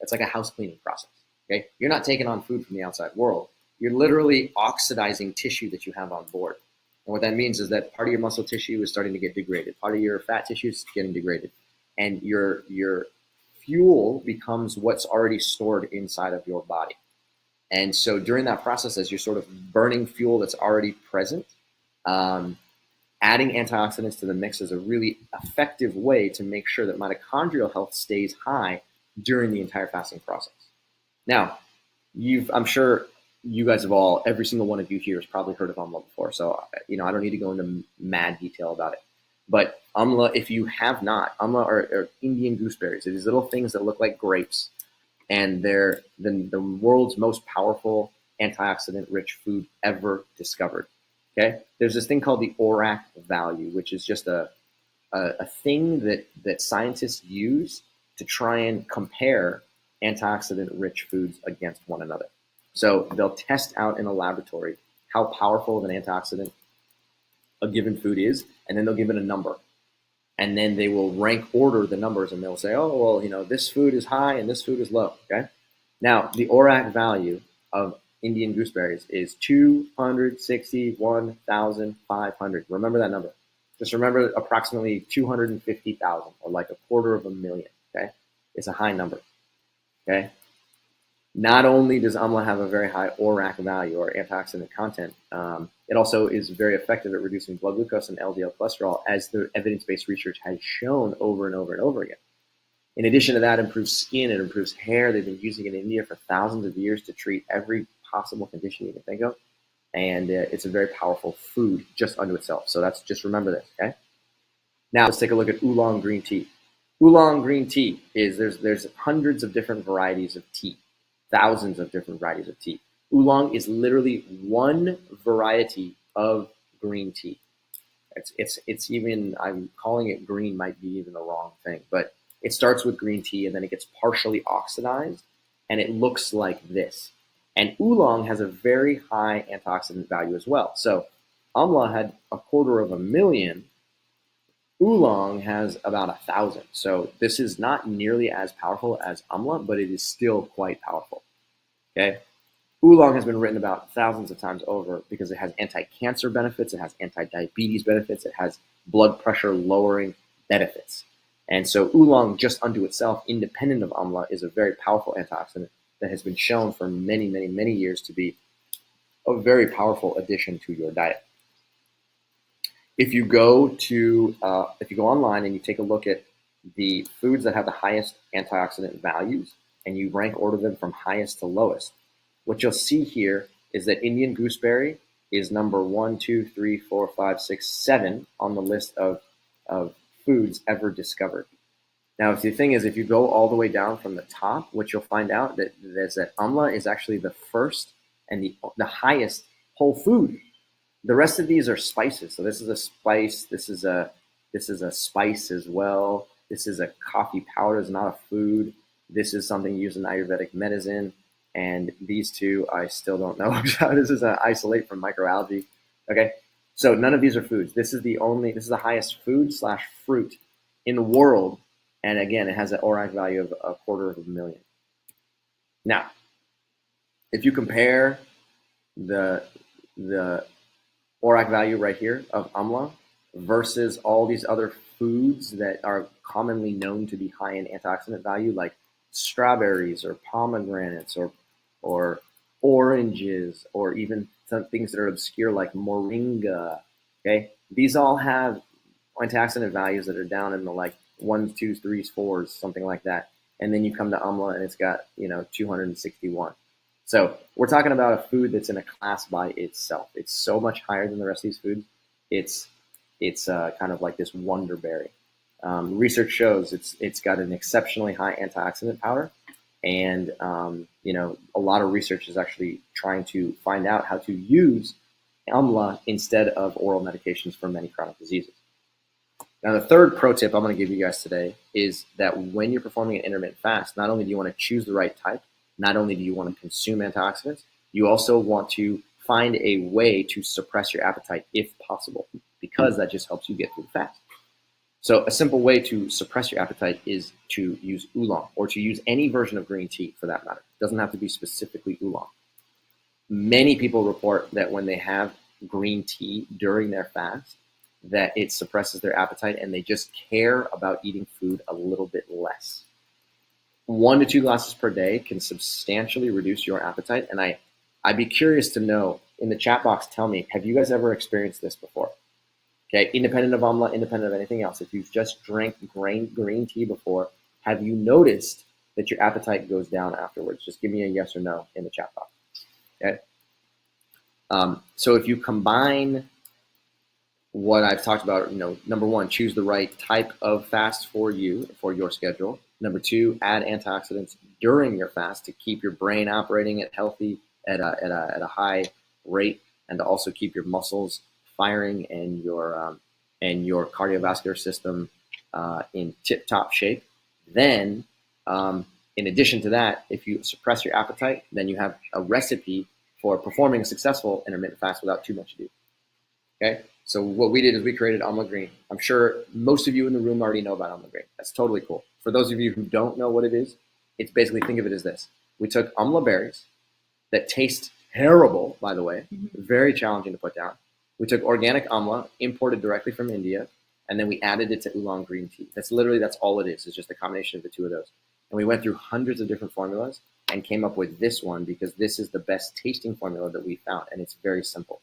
A: it's like a house cleaning process, okay? You're not taking on food from the outside world. You're literally oxidizing tissue that you have on board. And what that means is that part of your muscle tissue is starting to get degraded. Part of your fat tissue is getting degraded. And your fuel becomes what's already stored inside of your body. And so during that process, as you're sort of burning fuel that's already present, adding antioxidants to the mix is a really effective way to make sure that mitochondrial health stays high during the entire fasting process. Now, I'm sure you guys have every single one of you here has probably heard of amla before. So, I don't need to go into mad detail about it. But amla, if you have not, amla are Indian gooseberries. They're these little things that look like grapes. And they're the world's most powerful antioxidant-rich food ever discovered. Okay? There's this thing called the ORAC value, which is just a thing that scientists use to try and compare antioxidant-rich foods against one another. So they'll test out in a laboratory how powerful of an antioxidant a given food is, and then they'll give it a number. And then they will rank order the numbers, and they'll say, oh, well, this food is high and this food is low, okay? Now, the ORAC value of Indian gooseberries is 261,500. Remember that number. Just remember approximately 250,000, or like 250,000, okay? It's a high number, okay? Not only does amla have a very high ORAC value, or antioxidant content, it also is very effective at reducing blood glucose and LDL cholesterol, as the evidence-based research has shown over and over and over again. In addition to that, it improves skin, it improves hair. They've been using it in India for thousands of years to treat every possible condition you can think of. And it's a very powerful food just unto itself. So that's just remember this, okay? Now let's take a look at oolong green tea. Oolong green tea is there's hundreds of different varieties of tea, thousands of different varieties of tea. Oolong is literally one variety of green tea. It's even, I'm calling it green might be even the wrong thing, but it starts with green tea and then it gets partially oxidized and it looks like this. And oolong has a very high antioxidant value as well. So amla had 250,000. Oolong has about 1,000. So this is not nearly as powerful as amla, but it is still quite powerful. Okay. Oolong has been written about thousands of times over because it has anti-cancer benefits, it has anti-diabetes benefits, it has blood pressure lowering benefits. And so oolong just unto itself, independent of amla, is a very powerful antioxidant that has been shown for many, many, many years to be a very powerful addition to your diet. If you go online and you take a look at the foods that have the highest antioxidant values and you rank order them from highest to lowest, what you'll see here is that Indian gooseberry is number 1, 2, 3, 4, 5, 6, 7 on the list of foods ever discovered. Now, the thing is, if you go all the way down from the top, what you'll find out is that amla is actually the first and the highest whole food. The rest of these are spices. So this is a spice. This is a spice as well. This is a coffee powder. It's not a food. This is something used in Ayurvedic medicine. And these two, I still don't know about. This is an isolate from microalgae. Okay, so none of these are foods. This is the highest food / fruit in the world. And again, it has an ORAC value of 250,000. Now, if you compare the ORAC value right here of amla versus all these other foods that are commonly known to be high in antioxidant value, like strawberries or pomegranates or oranges, or even some things that are obscure like moringa. Okay, these all have antioxidant values that are down in the like 1s, 2s, 3s, 4s, something like that. And then you come to amla and it's got 261. So we're talking about a food that's in a class by itself. It's so much higher than the rest of these foods. It's kind of like this wonder berry. Research shows it's got an exceptionally high antioxidant power, and a lot of research is actually trying to find out how to use amla instead of oral medications for many chronic diseases. Now, the third pro tip I'm going to give you guys today is that when you're performing an intermittent fast, not only do you want to choose the right type, not only do you want to consume antioxidants, you also want to find a way to suppress your appetite if possible, because that just helps you get through the fast. So a simple way to suppress your appetite is to use oolong, or to use any version of green tea for that matter. It doesn't have to be specifically oolong. Many people report that when they have green tea during their fast, that it suppresses their appetite and they just care about eating food a little bit less. 1 to 2 glasses per day can substantially reduce your appetite. And I'd be curious to know, in the chat box, tell me, have you guys ever experienced this before? Okay, independent of amla, independent of anything else, if you've just drank green tea before, have you noticed that your appetite goes down afterwards? Just give me a yes or no in the chat box. Okay. So if you combine what I've talked about, number 1, choose the right type of fast for you, for your schedule. Number 2, add antioxidants during your fast to keep your brain operating at a high rate, and to also keep your muscles firing and your cardiovascular system in tip-top shape. Then, in addition to that, if you suppress your appetite, then you have a recipe for performing a successful intermittent fast without too much ado. Okay, so what we did is we created amla green. I'm sure most of you in the room already know about amla green. That's totally cool. For those of you who don't know what it is, it's basically, think of it as this. We took amla berries that taste terrible, by the way, very challenging to put down. We took organic amla, imported directly from India, and then we added it to oolong green tea. That's all it is. It's just a combination of the two of those. And we went through hundreds of different formulas and came up with this one because this is the best tasting formula that we found, and it's very simple.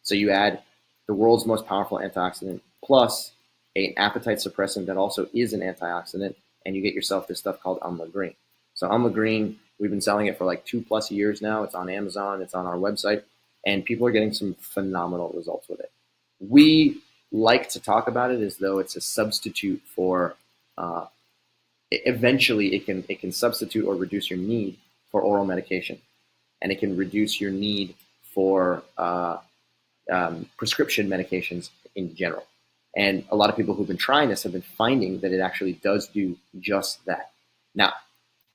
A: So you add the world's most powerful antioxidant plus an appetite suppressant that also is an antioxidant, and you get yourself this stuff called Umla Green. So Umla Green, we've been selling it for like 2+ years now. It's on Amazon, it's on our website, and people are getting some phenomenal results with it. We like to talk about it as though it's a substitute for eventually it can substitute or reduce your need for oral medication, and it can reduce your need for prescription medications in general. And a lot of people who've been trying this have been finding that it actually does do just that. Now,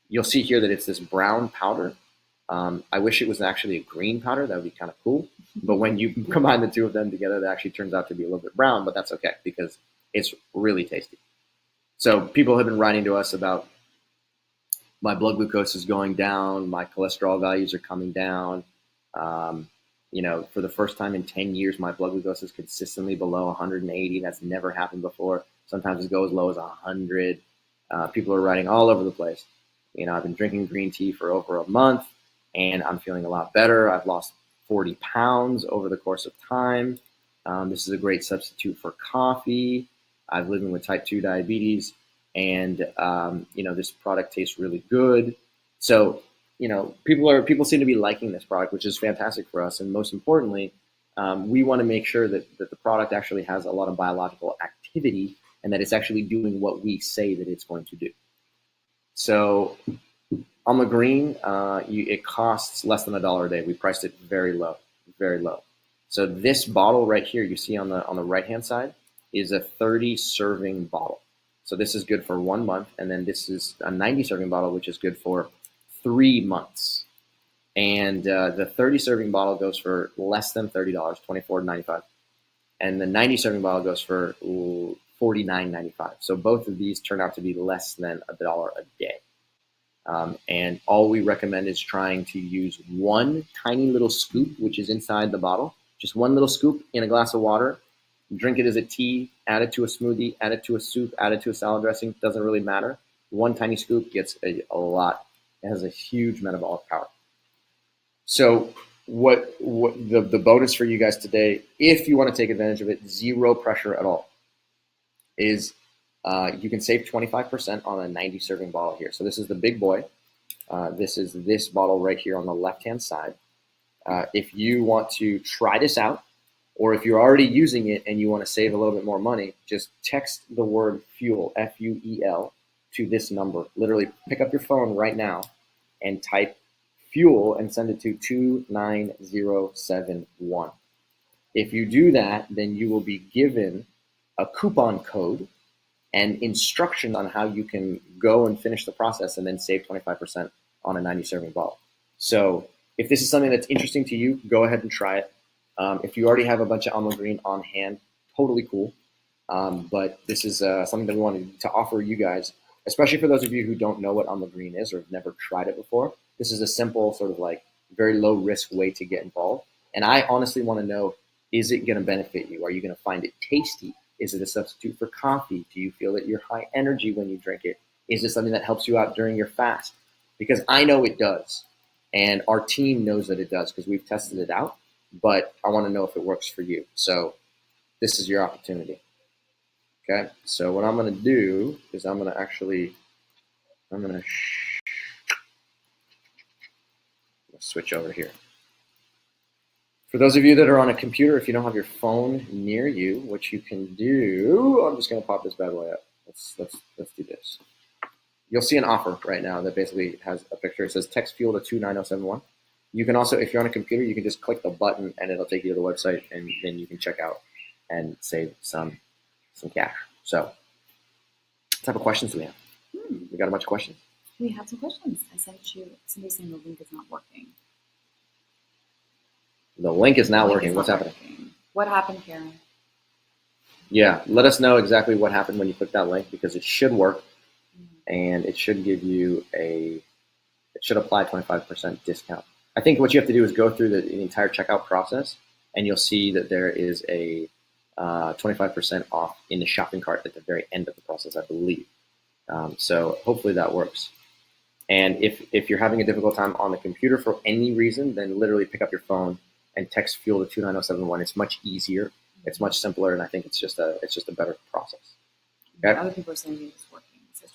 A: you'll see here that it's this brown powder. I wish it was actually a green powder. That would be kind of cool. But when you combine the two of them together, that actually turns out to be a little bit brown, but that's okay because it's really tasty. So people have been writing to us about my blood glucose is going down, my cholesterol values are coming down. For the first time in 10 years, my blood glucose is consistently below 180. That's never happened before. Sometimes it goes as low as 100. People are writing all over the place. I've been drinking green tea for over a month, and I'm feeling a lot better. I've lost 40 pounds over the course of time. This is a great substitute for coffee. I'm living with type 2 diabetes, and this product tastes really good. So people seem to be liking this product, which is fantastic for us. And most importantly, we want to make sure that the product actually has a lot of biological activity and that it's actually doing what we say that it's going to do. So on the green, it costs less than $1 a day. We priced it very low, very low. So this bottle right here, you see on the right-hand side, is a 30-serving bottle. So this is good for 1 month, and then this is a 90-serving bottle, which is good for 3 months. And the 30-serving bottle goes for less than $30, $24.95. And the 90-serving bottle goes for $49.95. So both of these turn out to be less than $1 a day. And all we recommend is trying to use one tiny little scoop, which is inside the bottle, just one little scoop in a glass of water. Drink it as a tea, add it to a smoothie, add it to a soup, add it to a salad dressing, doesn't really matter. One tiny scoop gets a lot. It has a huge metabolic power. So what the bonus for you guys today, if you want to take advantage of it, zero pressure at all, is you can save 25% on a 90-serving bottle here. So this is the big boy. This is this bottle right here on the left-hand side. If you want to try this out, or if you're already using it and you want to save a little bit more money, just text the word FUEL, F-U-E-L, to this number. Literally pick up your phone right now and type FUEL and send it to 29071. If you do that, then you will be given a coupon code and instructions on how you can go and finish the process and then save 25% on a 90-serving bottle. So if this is something that's interesting to you, go ahead and try it. If you already have a bunch of Umla Green on hand, totally cool. But this is something that we wanted to offer you guys, especially for those of you who don't know what Umla Green is or have never tried it before. This is a simple sort of like very low risk way to get involved. And I honestly want to know, is it going to benefit you? Are you going to find it tasty? Is it a substitute for coffee? Do you feel that you're high energy when you drink it? Is it something that helps you out during your fast? Because I know it does. And our team knows that it does because we've tested it out. But I want to know if it works for you. So this is your opportunity. Okay, so what I'm going to do is I'm going to switch over here. For those of you that are on a computer, if you don't have your phone near you, what you can do, I'm just going to pop this bad boy up. Let's do this. You'll see an offer right now that basically has a picture. It says text FUEL to 29071. You can also, if you're on a computer, you can just click the button and it'll take you to the website, and then you can check out and save some cash. So, what type of questions do we have? We got a bunch of questions.
B: We have some questions. I sent you somebody saying the link is not working.
A: The link is not working. What's happening?
B: What happened, Karen?
A: Yeah, let us know exactly what happened when you click that link, because it should work, and it should give you it should apply 25% discount. I think what you have to do is go through the entire checkout process, and you'll see that there is a 25% off in the shopping cart at the very end of the process, I believe. So hopefully that works. And if you're having a difficult time on the computer for any reason, then literally pick up your phone and text FUEL to 29071. It's much easier. It's much simpler, and I think it's just a better process. Okay?
B: Other people are saying it's working. It says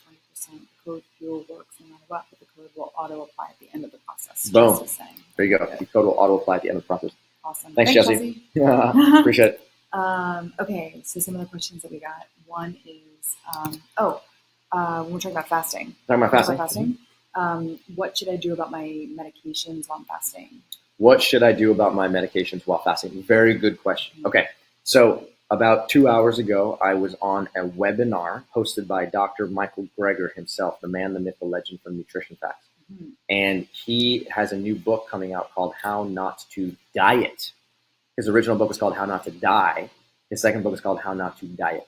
B: code fuel works no matter what, but the code will auto apply at the end of the process.
A: Boom.
B: Jesse's saying.
A: There you go. The code will auto apply at the end of the process.
B: Awesome.
A: Thanks, Jesse. Appreciate it.
B: Okay, so some of the questions that we got. One is, when we're talking about fasting. What should I do about my medications while I'm fasting?
A: What should I do about my medications while fasting? Very good question. Okay, so about 2 hours ago, I was on a webinar hosted by Dr. Michael Greger himself, the man, the myth, the legend from Nutrition Facts. Mm-hmm. And he has a new book coming out called How Not to Diet. His original book was called How Not to Die. His second book is called How Not to Diet.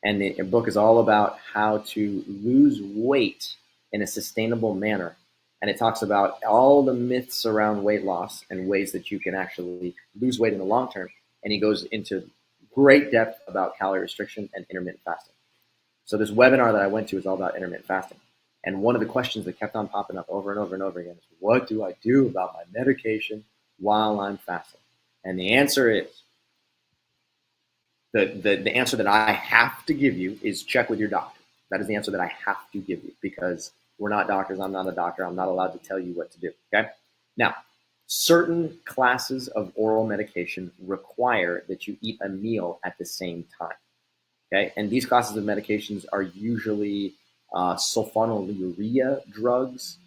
A: And the book is all about how to lose weight in a sustainable manner. And it talks about all the myths around weight loss and ways that you can actually lose weight in the long term. And he goes into great depth about calorie restriction and intermittent fasting. So this webinar that I went to is all about intermittent fasting. And one of the questions that kept on popping up over and over and over again is, what do I do about my medication while I'm fasting? And the answer is, the answer that I have to give you is check with your doctor. That is the answer that I have to give you, because we're not doctors. I'm not a doctor. I'm not allowed to tell you what to do. Okay. Now, certain classes of oral medication require that you eat a meal at the same time. Okay. And these classes of medications are usually sulfonylurea drugs.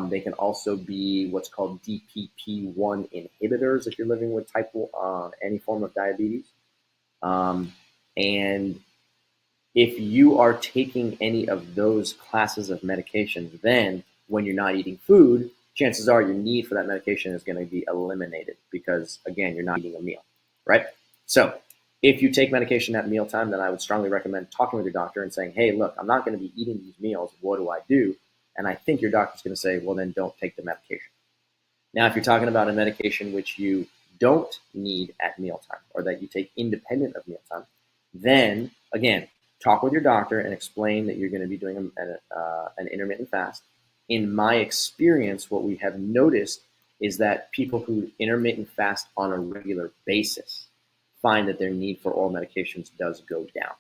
A: They can also be what's called DPP-1 inhibitors if you're living with any form of diabetes. And if you are taking any of those classes of medications, then when you're not eating food, chances are your need for that medication is going to be eliminated because, again, you're not eating a meal, right? So if you take medication at mealtime, then I would strongly recommend talking with your doctor and saying, hey, look, I'm not going to be eating these meals. What do I do? And I think your doctor's going to say, well, then don't take the medication. Now, if you're talking about a medication which you don't need at mealtime or that you take independent of mealtime, then, again, talk with your doctor and explain that you're going to be doing an intermittent fast. In my experience, what we have noticed is that people who intermittent fast on a regular basis find that their need for oral medications does go down.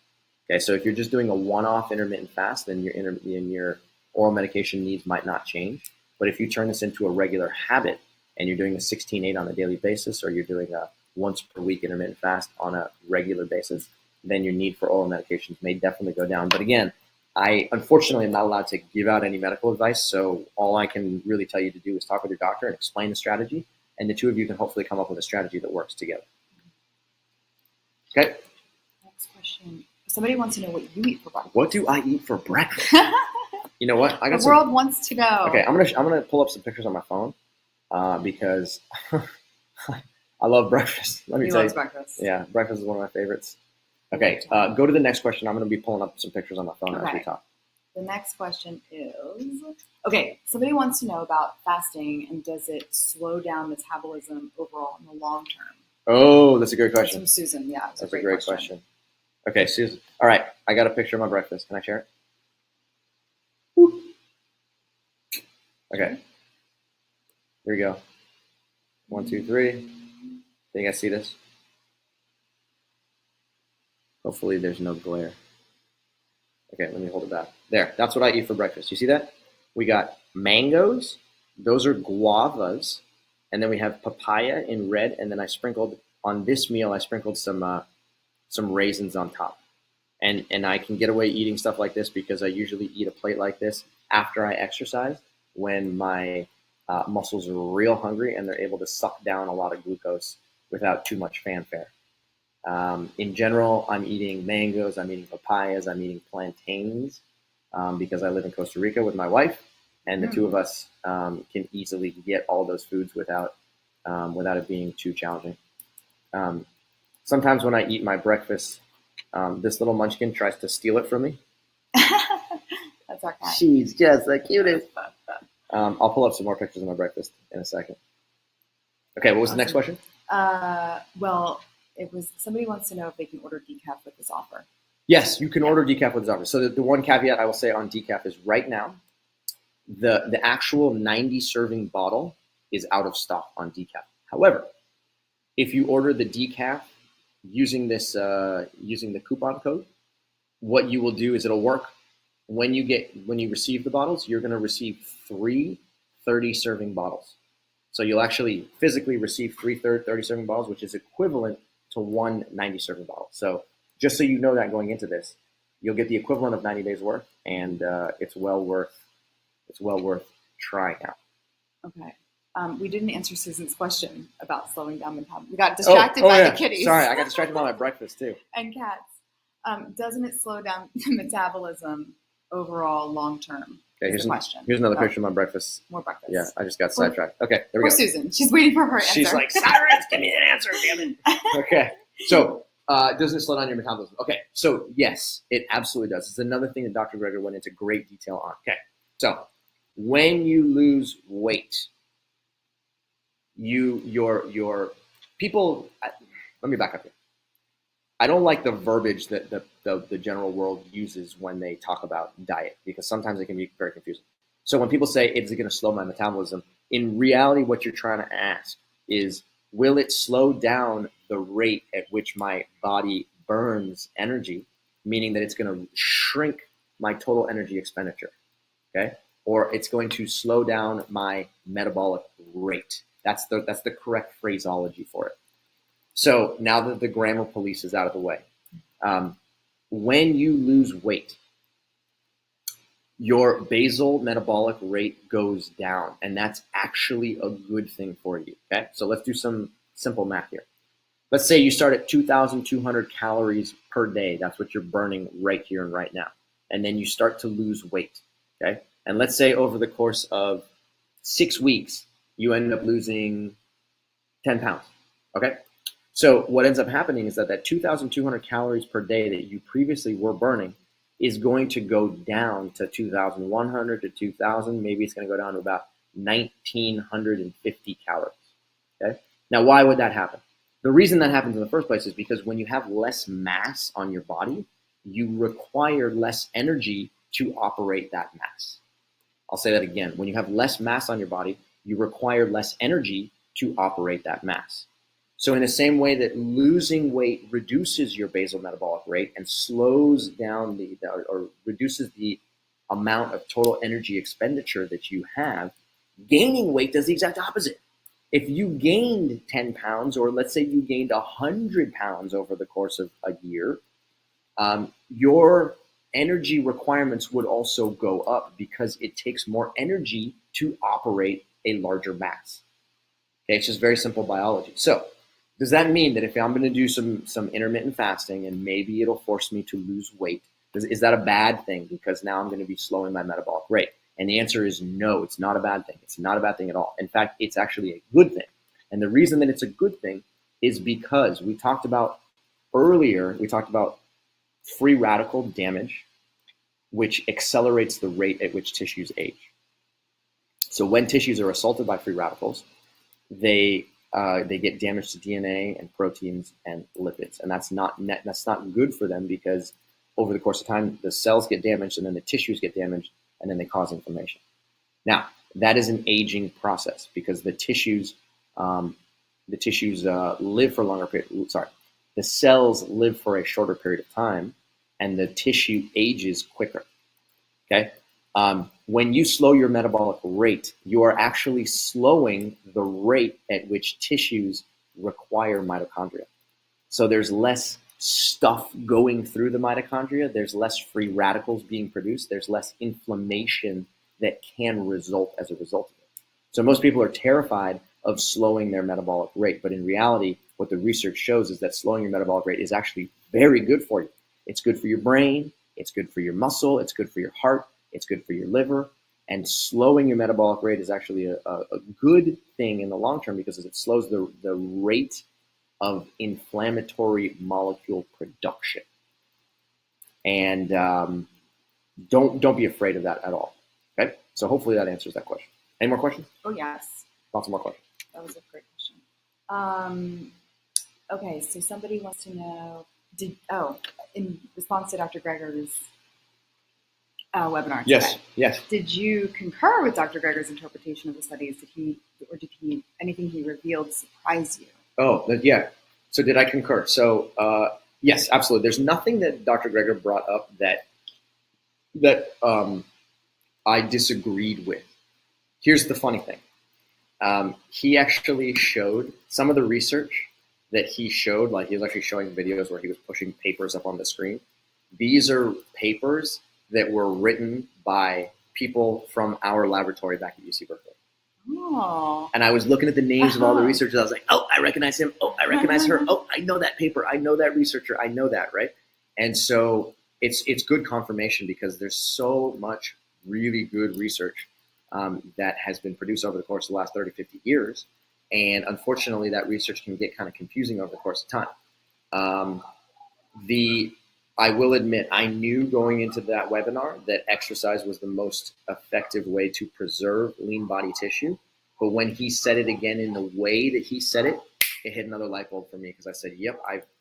A: Okay, so if you're just doing a one-off intermittent fast, then your oral medication needs might not change. But if you turn this into a regular habit and you're doing a 16-8 on a daily basis, or you're doing a once per week intermittent fast on a regular basis, then your need for oral medications may definitely go down. But again, I unfortunately am not allowed to give out any medical advice. So all I can really tell you to do is talk with your doctor and explain the strategy. And the two of you can hopefully come up with a strategy that works together. Okay.
B: Next question. Somebody wants to know what you eat for breakfast.
A: What do I eat for breakfast? You know what?
B: The world wants to know.
A: Okay, I'm gonna pull up some pictures on my phone because I love breakfast. Let me tell you.
B: He loves breakfast.
A: Yeah, breakfast is one of my favorites. Okay, go to the next question. I'm going to be pulling up some pictures on my phone as we talk.
B: The next question is, okay, somebody wants to know about fasting and does it slow down metabolism overall in the long term?
A: Oh, that's a great question.
B: That's from Susan, yeah.
A: That's a great question. Okay, Susan. All right, I got a picture of my breakfast. Can I share it? Woo. Okay. Here we go. 1, 2, 3. Can you guys see this? Hopefully there's no glare. Okay, let me hold it back. There, that's what I eat for breakfast. You see that? We got mangoes. Those are guavas. And then we have papaya in red. And then I sprinkled, on this meal, I sprinkled some raisins on top. And I can get away eating stuff like this because I usually eat a plate like this after I exercise when my muscles are real hungry and they're able to suck down a lot of glucose without too much fanfare. In general, I'm eating mangoes, I'm eating papayas, I'm eating plantains because I live in Costa Rica with my wife, and the two of us can easily get all those foods without it being too challenging. Sometimes when I eat my breakfast, this little munchkin tries to steal it from me.
B: That's our cat.
A: She's just the cutest. I'll pull up some more pictures of my breakfast in a second. Okay, what was the next question?
B: Well, it was somebody wants to know if they can order decaf with this offer.
A: Yes, you can order decaf with this offer. So the one caveat I will say on decaf is right now, the actual 90 serving bottle is out of stock on decaf. However, if you order the decaf using this using the coupon code, what you will do is it'll work when you receive the bottles, you're going to receive 3 30-serving bottles. So you'll actually physically receive 3 30-serving bottles, which is equivalent to 1 90-serving bottle. So just so you know that going into this, you'll get the equivalent of 90 days worth, and it's well worth trying out.
B: Okay. We didn't answer Susan's question about slowing down metabolism. We got distracted by the kitties.
A: Sorry, I got distracted by my breakfast too.
B: And cats. Doesn't it slow down the metabolism overall long term?
A: Okay, here's another picture of my breakfast.
B: More breakfast.
A: Yeah, I just got sidetracked. Okay, there we go.
B: Susan. She's waiting for her answer.
A: She's like, Cyrus, give me an answer, damn it. Okay, so does it slow down your metabolism? Okay, so yes, it absolutely does. It's another thing that Dr. Greger went into great detail on. Okay, so when you lose weight, your people. Let me back up here. I don't like the verbiage that the general world uses when they talk about diet, because sometimes it can be very confusing. So when people say, is it going to slow my metabolism? In reality, what you're trying to ask is, will it slow down the rate at which my body burns energy, meaning that it's going to shrink my total energy expenditure, okay? Or it's going to slow down my metabolic rate. That's the correct phraseology for it. So now that the grammar police is out of the way, when you lose weight, your basal metabolic rate goes down, and that's actually a good thing for you, okay? So let's do some simple math here. Let's say you start at 2,200 calories per day. That's what you're burning right here and right now. And then you start to lose weight, okay? And let's say over the course of 6 weeks, you end up losing 10 pounds, okay? So what ends up happening is that 2,200 calories per day that you previously were burning is going to go down to 2,100 to 2,000. Maybe it's going to go down to about 1,950 calories, okay? Now, why would that happen? The reason that happens in the first place is because when you have less mass on your body, you require less energy to operate that mass. I'll say that again. When you have less mass on your body, you require less energy to operate that mass. So in the same way that losing weight reduces your basal metabolic rate and slows down or reduces the amount of total energy expenditure that you have, gaining weight does the exact opposite. If you gained 10 pounds, or let's say you gained 100 pounds over the course of a year, your energy requirements would also go up because it takes more energy to operate a larger mass. Okay, it's just very simple biology. So does that mean that if I'm going to do some intermittent fasting and maybe it'll force me to lose weight, is that a bad thing because now I'm going to be slowing my metabolic rate? And the answer is no, it's not a bad thing. It's not a bad thing at all. In fact, it's actually a good thing. And the reason that it's a good thing is because we talked about free radical damage, which accelerates the rate at which tissues age. So when tissues are assaulted by free radicals, they get damage to DNA and proteins and lipids, and that's not good for them because over the course of time, the cells get damaged and then the tissues get damaged and then they cause inflammation. Now, that is an aging process because the tissues live for a longer period. The cells live for a shorter period of time, and the tissue ages quicker. Okay. When you slow your metabolic rate, you are actually slowing the rate at which tissues require mitochondria. So there's less stuff going through the mitochondria. There's less free radicals being produced. There's less inflammation that can result as a result of it. So most people are terrified of slowing their metabolic rate. But in reality, what the research shows is that slowing your metabolic rate is actually very good for you. It's good for your brain. It's good for your muscle. It's good for your heart. It's good for your liver, and slowing your metabolic rate is actually a good thing in the long term because it slows the rate of inflammatory molecule production. And don't be afraid of that at all. Okay, so hopefully that answers that question. Any more questions?
B: Oh yes.
A: Lots more questions.
B: That was a great question. Okay, so somebody wants to know, in response to Dr. Greger's webinar today.
A: Yes.
B: Did you concur with Dr. Greger's interpretation of the studies? Did anything he revealed surprise you?
A: Oh, yeah. So did I concur? So yes, absolutely. There's nothing that Dr. Greger brought up that that I disagreed with. Here's the funny thing. He actually showed some of the research that he showed, like he was actually showing videos where he was pushing papers up on the screen. These are papers that were written by people from our laboratory back at UC Berkeley.
B: Oh.
A: And I was looking at the names of all the researchers. I was like, oh, I recognize him. Oh, I recognize her. Oh, I know that paper. I know that researcher. I know that, right? And so it's good confirmation because there's so much really good research that has been produced over the course of the last 30, 50 years. And unfortunately, that research can get kind of confusing over the course of time. I will admit, I knew going into that webinar that exercise was the most effective way to preserve lean body tissue. But when he said it again in the way that he said it, it hit another light bulb for me because I said, yep,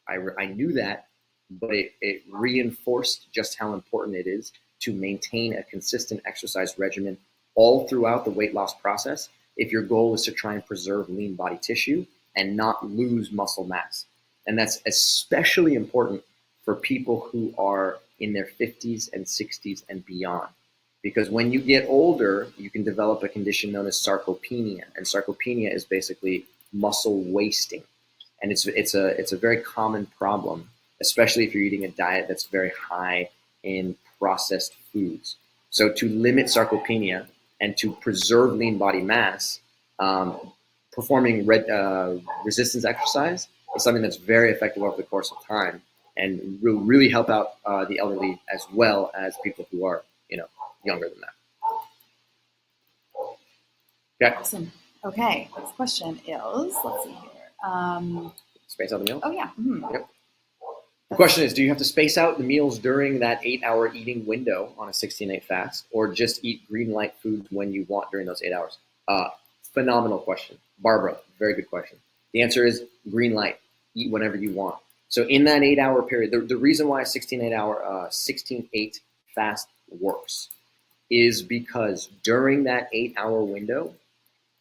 A: I knew that, but it reinforced just how important it is to maintain a consistent exercise regimen all throughout the weight loss process if your goal is to try and preserve lean body tissue and not lose muscle mass. And that's especially important for people who are in their 50s and 60s and beyond. Because when you get older, you can develop a condition known as sarcopenia. And sarcopenia is basically muscle wasting. And it's a very common problem, especially if you're eating a diet that's very high in processed foods. So to limit sarcopenia and to preserve lean body mass, performing resistance exercise is something that's very effective over the course of time and will really help out the elderly as well as people who are, younger than that. Okay.
B: Awesome. Okay. Next question is, let's see here.
A: Space out the meal?
B: Oh, yeah. Mm-hmm.
A: Yep. The question is, do you have to space out the meals during that 8-hour eating window on a 16-8 fast, or just eat green light foods when you want during those 8 hours? Phenomenal question. Barbara, very good question. The answer is green light. Eat whenever you want. So in that 8-hour period, the reason why a 16-8 fast works is because during that 8-hour window,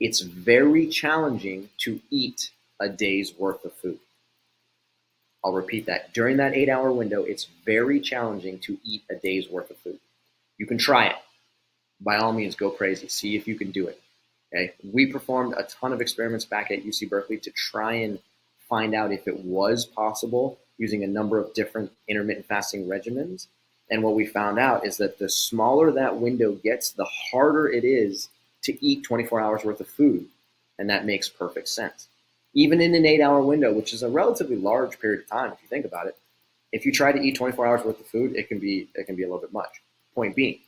A: it's very challenging to eat a day's worth of food. I'll repeat that. During that 8-hour window, it's very challenging to eat a day's worth of food. You can try it. By all means, go crazy. See if you can do it. Okay? We performed a ton of experiments back at UC Berkeley to try and find out if it was possible using a number of different intermittent fasting regimens. And what we found out is that the smaller that window gets, the harder it is to eat 24 hours worth of food. And that makes perfect sense. Even in an 8-hour window, which is a relatively large period of time, if you think about it, if you try to eat 24 hours worth of food, it can be a little bit much. Point being,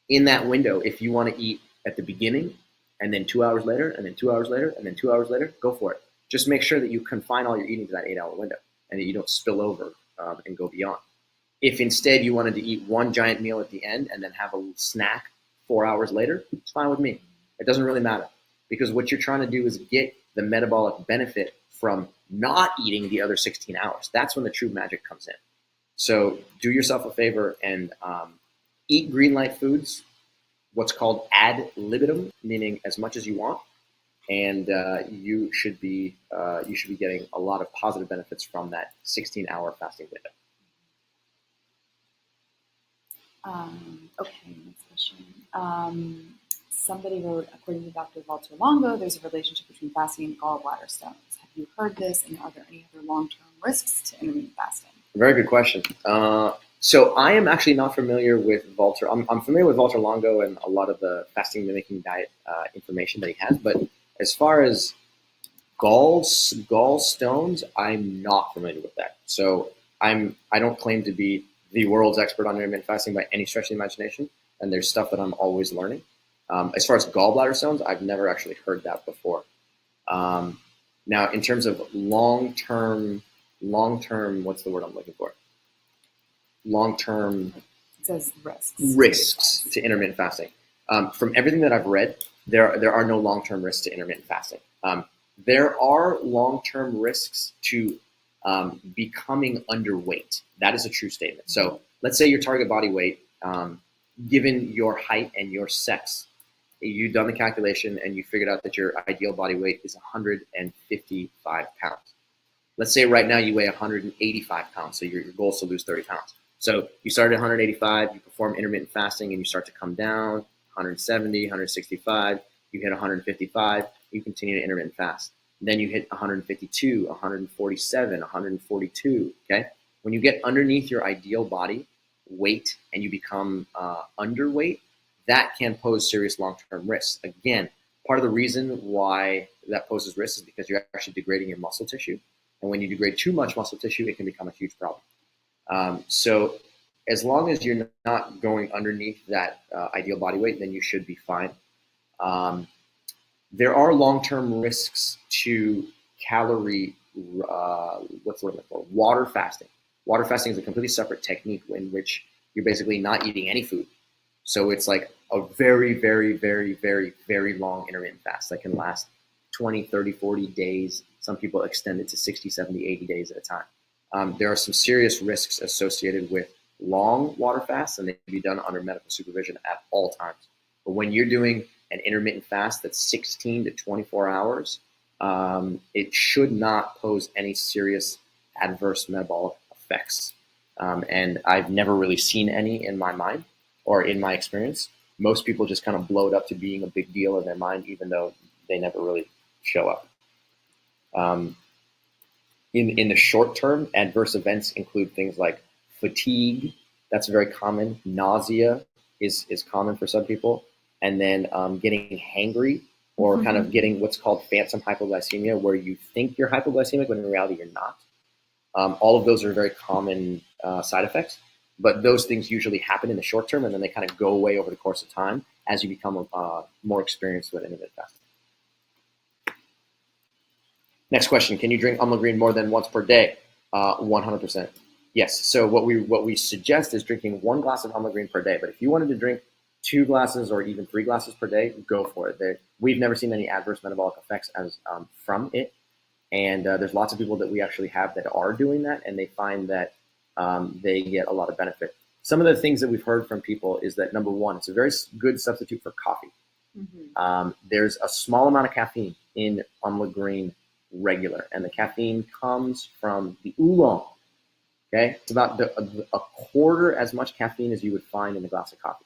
A: in that window, if you want to eat at the beginning and then 2 hours later and then 2 hours later and then 2 hours later, go for it. Just make sure that you confine all your eating to that 8-hour window and that you don't spill over and go beyond. If instead you wanted to eat one giant meal at the end and then have a snack 4 hours later, it's fine with me. It doesn't really matter because what you're trying to do is get the metabolic benefit from not eating the other 16 hours. That's when the true magic comes in. So do yourself a favor and eat green light foods, what's called ad libitum, meaning as much as you want, and you should be getting a lot of positive benefits from that 16-hour fasting window.
B: Okay, next question. Somebody wrote, according to Dr. Walter Longo, there's a relationship between fasting and gallbladder stones. Have you heard this, and are there any other long-term risks to intermittent fasting?
A: Very good question. So I am actually not familiar with Walter. I'm familiar with Walter Longo and a lot of the fasting mimicking diet information that he has, but as far as gallstones, I'm not familiar with that. So I don't claim to be the world's expert on intermittent fasting by any stretch of the imagination, and there's stuff that I'm always learning. As far as gallbladder stones, I've never actually heard that before. Now, in terms of long-term, what's the word I'm looking for? Long-term
B: it says
A: risks to intermittent fasting. From everything that I've read, there are no long-term risks to intermittent fasting. There are long-term risks to becoming underweight. That is a true statement. So let's say your target body weight, given your height and your sex, you've done the calculation and you figured out that your ideal body weight is 155 pounds. Let's say right now you weigh 185 pounds, so your goal is to lose 30 pounds. So you start at 185, you perform intermittent fasting, and you start to come down 170, 165. You hit 155, you continue to intermittent fast. Then you hit 152, 147, 142. Okay, when you get underneath your ideal body weight and you become underweight, that can pose serious long-term risks. Again, part of the reason why that poses risks is because you're actually degrading your muscle tissue, and when you degrade too much muscle tissue, it can become a huge problem. So as long as you're not going underneath that ideal body weight, then you should be fine. There are long-term risks to calorie, what's the word for water fasting. Water fasting is a completely separate technique in which you're basically not eating any food. So it's like a very, very, very, very, very long intermittent fast that can last 20, 30, 40 days. Some people extend it to 60, 70, 80 days at a time. There are some serious risks associated with long water fasts, and they can be done under medical supervision at all times. But when you're doing an intermittent fast that's 16 to 24 hours, it should not pose any serious adverse metabolic effects. And I've never really seen any in my mind or in my experience. Most people just kind of blow it up to being a big deal in their mind, even though they never really show up. In the short term, adverse events include things like fatigue. That's very common. Nausea is common for some people. And then getting hangry or kind of getting what's called phantom hypoglycemia, where you think you're hypoglycemic, but in reality you're not. All of those are very common side effects. But those things usually happen in the short term, and then they kind of go away over the course of time as you become more experienced with intermittent fasting. Next question: can you drink amla green more than once per day? 100%. Yes. So what we suggest is drinking 1 glass of amla green per day. But if you wanted to drink 2 glasses or even 3 glasses per day, go for it. We've never seen any adverse metabolic effects from it, and there's lots of people that we actually have that are doing that, and they find that they get a lot of benefit. Some of the things that we've heard from people is that, number one, it's a very good substitute for coffee. There's a small amount of caffeine in amla green regular, and the caffeine comes from the oolong. Okay, it's about a quarter as much caffeine as you would find in a glass of coffee.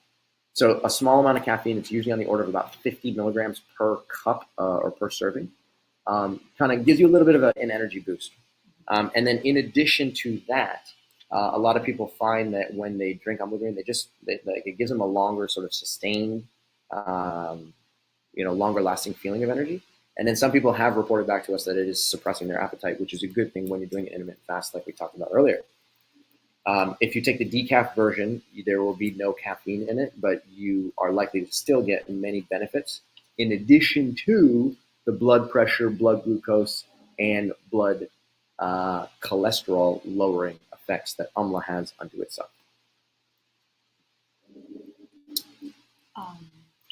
A: So a small amount of caffeine, it's usually on the order of about 50 milligrams per cup or per serving, kind of gives you a little bit of an energy boost. And then in addition to that, a lot of people find that when they drink amla green, it gives them a longer sort of sustained, longer lasting feeling of energy. And then some people have reported back to us that it is suppressing their appetite, which is a good thing when you're doing an intermittent fast like we talked about earlier. If you take the decaf version, there will be no caffeine in it, but you are likely to still get many benefits in addition to the blood pressure, blood glucose, and blood cholesterol lowering effects that amla has unto itself.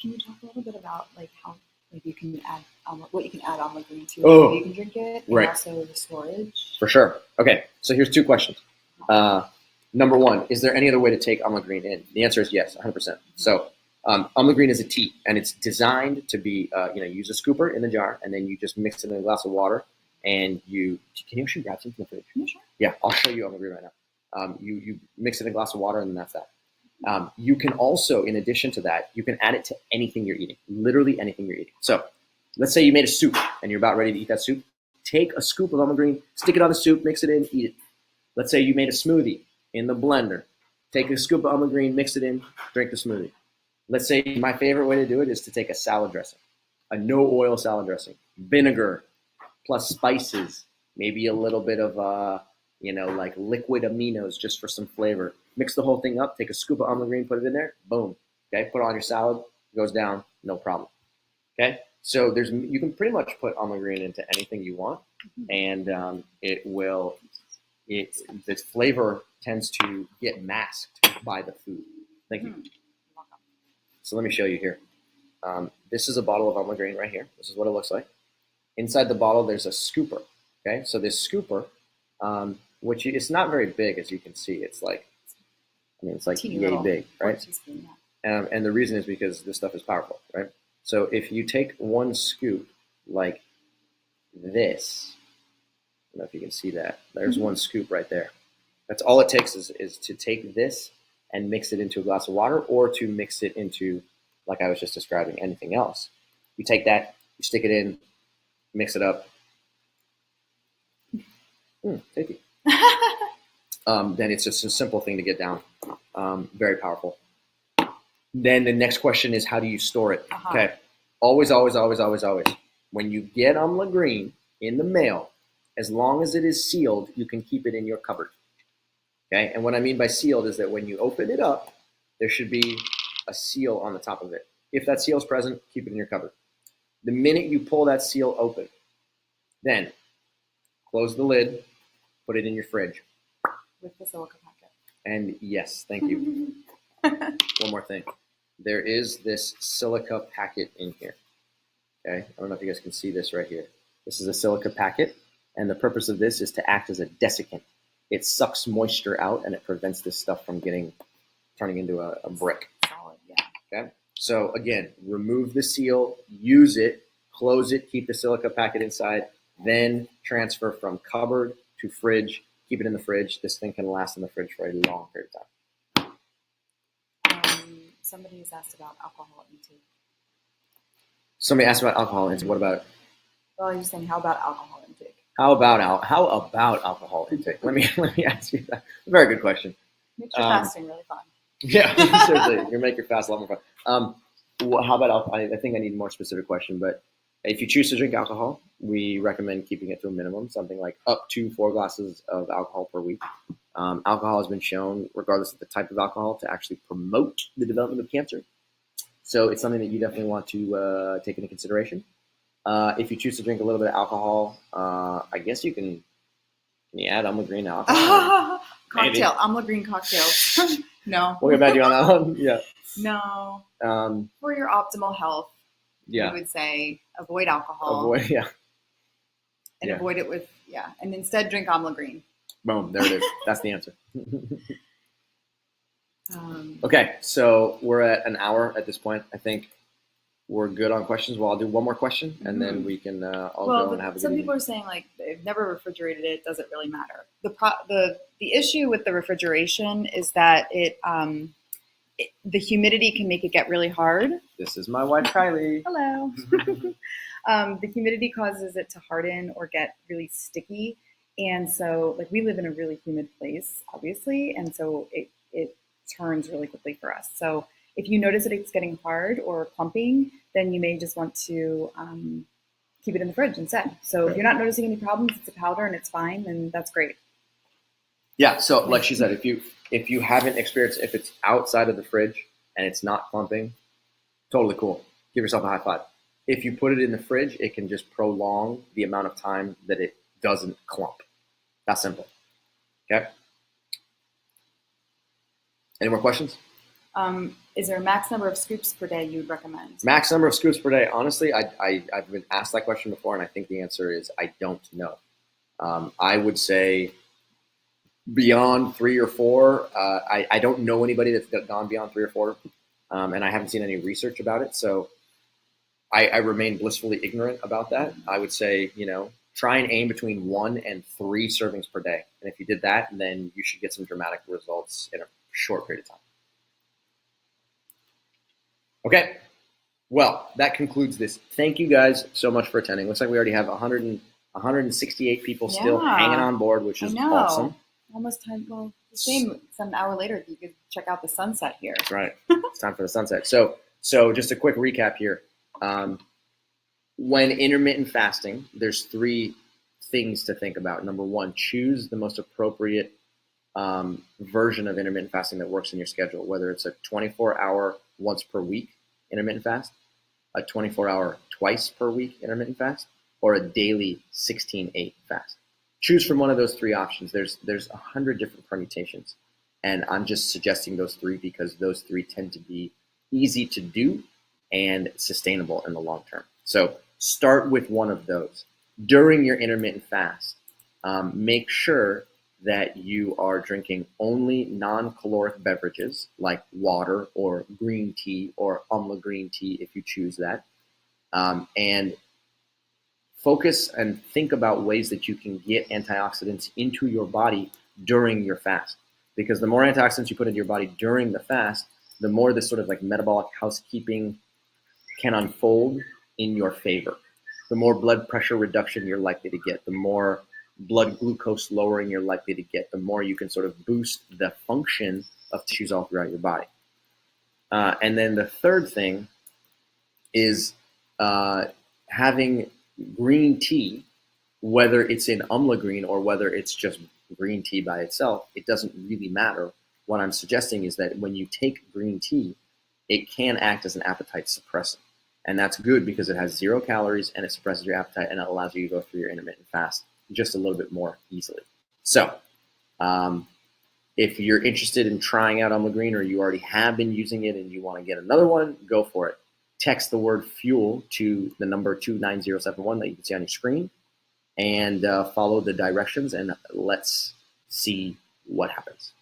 B: Can you talk a little bit about how you can add what you can add amla green to? How you can drink it, and
A: right.
B: Also the storage.
A: For sure. Okay, so here's 2 questions. Number one, is there any other way to take amla green in? The answer is yes, 100%. So amla green is a tea, and it's designed to be, use a scooper in the jar, and then you just mix it in a glass of water, and can you actually grab some from the fridge?
B: Yeah, sure.
A: Yeah, I'll show you amla green right now. You mix it in a glass of water, and then that's that. You can also, in addition to that, you can add it to anything you're eating, literally anything you're eating. So let's say you made a soup, and you're about ready to eat that soup. Take a scoop of amla green, stick it on the soup, mix it in, eat it. Let's say you made a smoothie in the blender. Take a scoop of amla green, mix it in, drink the smoothie. Let's say my favorite way to do it is to take a salad dressing, a no-oil salad dressing, vinegar plus spices, maybe a little bit of, like liquid aminos just for some flavor. Mix the whole thing up, take a scoop of amla green, put it in there, boom. Okay, put it on your salad, goes down, no problem. Okay, so you can pretty much put amla green into anything you want, and the flavor tends to get masked by the food. Thank you. So let me show you here. This is a bottle of amla green right here. This is what it looks like. Inside the bottle, there's a scooper. Okay, so this scooper, which it's not very big, as you can see. It's like yay big, right? And the reason is because this stuff is powerful, right? So if you take 1 scoop like this, I don't know if you can see that. There's 1 scoop right there. That's all it takes is to take this and mix it into a glass of water, or to mix it into, like I was just describing, anything else. You take that, you stick it in, mix it up. Tasty. Then it's just a simple thing to get down. Very powerful. Then the next question is, how do you store it? Okay. Always, always, always, always, always. When you get Amla Green in the mail, as long as it is sealed, you can keep it in your cupboard. Okay. And what I mean by sealed is that when you open it up, there should be a seal on the top of it. If that seal is present, keep it in your cupboard. The minute you pull that seal open, then close the lid, put it in your fridge.
B: With the silica packet.
A: And yes, thank you. One more thing. There is this silica packet in here. Okay, I don't know if you guys can see this right here. This is a silica packet, and the purpose of this is to act as a desiccant. It sucks moisture out, and it prevents this stuff from turning into a brick.
B: Solid, yeah.
A: Okay, so again, remove the seal, use it, close it, keep the silica packet inside, then transfer from cupboard to fridge. Keep it in the fridge. This thing can last in the fridge for a long period of time.
B: Somebody has asked about alcohol intake.
A: Somebody asked about alcohol intake. What about it?
B: Well, you're saying, how about alcohol intake?
A: How about alcohol intake? Let me ask you that. Very good question.
B: Makes your fasting really fun.
A: Yeah, certainly. You make your fast a lot more fun. How about alcohol? I think I need a more specific question, but if you choose to drink alcohol, we recommend keeping it to a minimum, something like up to 4 glasses of alcohol per week. Alcohol has been shown, regardless of the type of alcohol, to actually promote the development of cancer. So it's something that you definitely want to take into consideration. If you choose to drink a little bit of alcohol, I guess you can add Amla Green to alcohol.
B: Cocktail, Amla Green cocktails. No.
A: We'll get back to you on that one. Yeah.
B: No. For your optimal health,
A: yeah.
B: we would say avoid alcohol.
A: Avoid, yeah.
B: And avoid it with, and instead drink Amla Green.
A: Boom, there it is. That's the answer. Okay, so we're at an hour at this point. I think we're good on questions. Well, I'll do one more question, and then we can all go and have a good
B: some
A: evening.
B: people are saying, like, they've never refrigerated it. Does it really matter? The issue with the refrigeration is that the humidity can make it get really hard.
A: This is my wife, Kylie.
B: Hello. The humidity causes it to harden or get really sticky. And so, like, we live in a really humid place, obviously, and so it turns really quickly for us. So if you notice that it's getting hard or clumping, then you may just want to keep it in the fridge instead. So if you're not noticing any problems, it's a powder and it's fine, then that's great.
A: Yeah, so like she said, if you haven't experienced, if it's outside of the fridge and it's not clumping, totally cool. Give yourself a high five. If you put it in the fridge, it can just prolong the amount of time that it doesn't clump. That's simple. Okay? Any more questions?
B: Is there a max number of scoops per day you would recommend?
A: Max number of scoops per day? Honestly, I've been asked that question before, and I think the answer is I don't know. I would say beyond 3 or 4. I don't know anybody that's gone beyond 3 or 4, and I haven't seen any research about it. So I remain blissfully ignorant about that. I would say, try and aim between 1 and 3 servings per day. And if you did that, then you should get some dramatic results in a short period of time. Okay. Well, that concludes this. Thank you guys so much for attending. Looks like we already have 168 people still hanging on board, which is awesome.
B: Almost time. Well, the same. Some hour later, you could check out the sunset here.
A: That's right. It's time for the sunset. So just a quick recap here. When intermittent fasting, there's 3 things to think about. Number 1, choose the most appropriate version of intermittent fasting that works in your schedule, whether it's a 24-hour once per week intermittent fast, a 24-hour twice per week intermittent fast, or a daily 16/8 fast. Choose from one of those 3 options. There's 100 different permutations, and I'm just suggesting those 3 because those 3 tend to be easy to do and sustainable in the long term. So start with one of those. During your intermittent fast, make sure that you are drinking only non-caloric beverages like water or green tea or Amla green tea if you choose that. And focus and think about ways that you can get antioxidants into your body during your fast. Because the more antioxidants you put into your body during the fast, the more this sort of like metabolic housekeeping can unfold in your favor. The more blood pressure reduction you're likely to get, the more blood glucose lowering you're likely to get, the more you can sort of boost the function of tissues all throughout your body. And then the third thing is having green tea, whether it's in umla green or whether it's just green tea by itself, it doesn't really matter. What I'm suggesting is that when you take green tea, it can act as an appetite suppressant. And that's good because it has 0 calories and it suppresses your appetite and it allows you to go through your intermittent fast just a little bit more easily. So if you're interested in trying out umla green or you already have been using it and you want to get another one, go for it. Text the word fuel to the number 29071 that you can see on your screen and follow the directions and let's see what happens.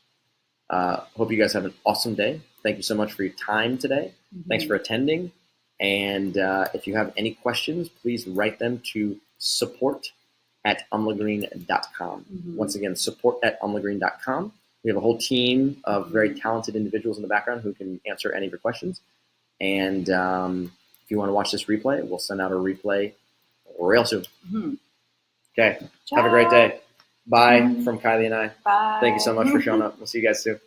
A: Hope you guys have an awesome day. Thank you so much for your time today. Thanks for attending. And if you have any questions, please write them to support@umlagreen.com. Once again, support@umlagreen.com. We have a whole team of very talented individuals in the background who can answer any of your questions. And if you want to watch this replay, we'll send out a replay real soon. Okay. Ciao. Have a great day. Bye from Kylie and I.
B: Bye.
A: Thank you so much for showing up. We'll see you guys soon.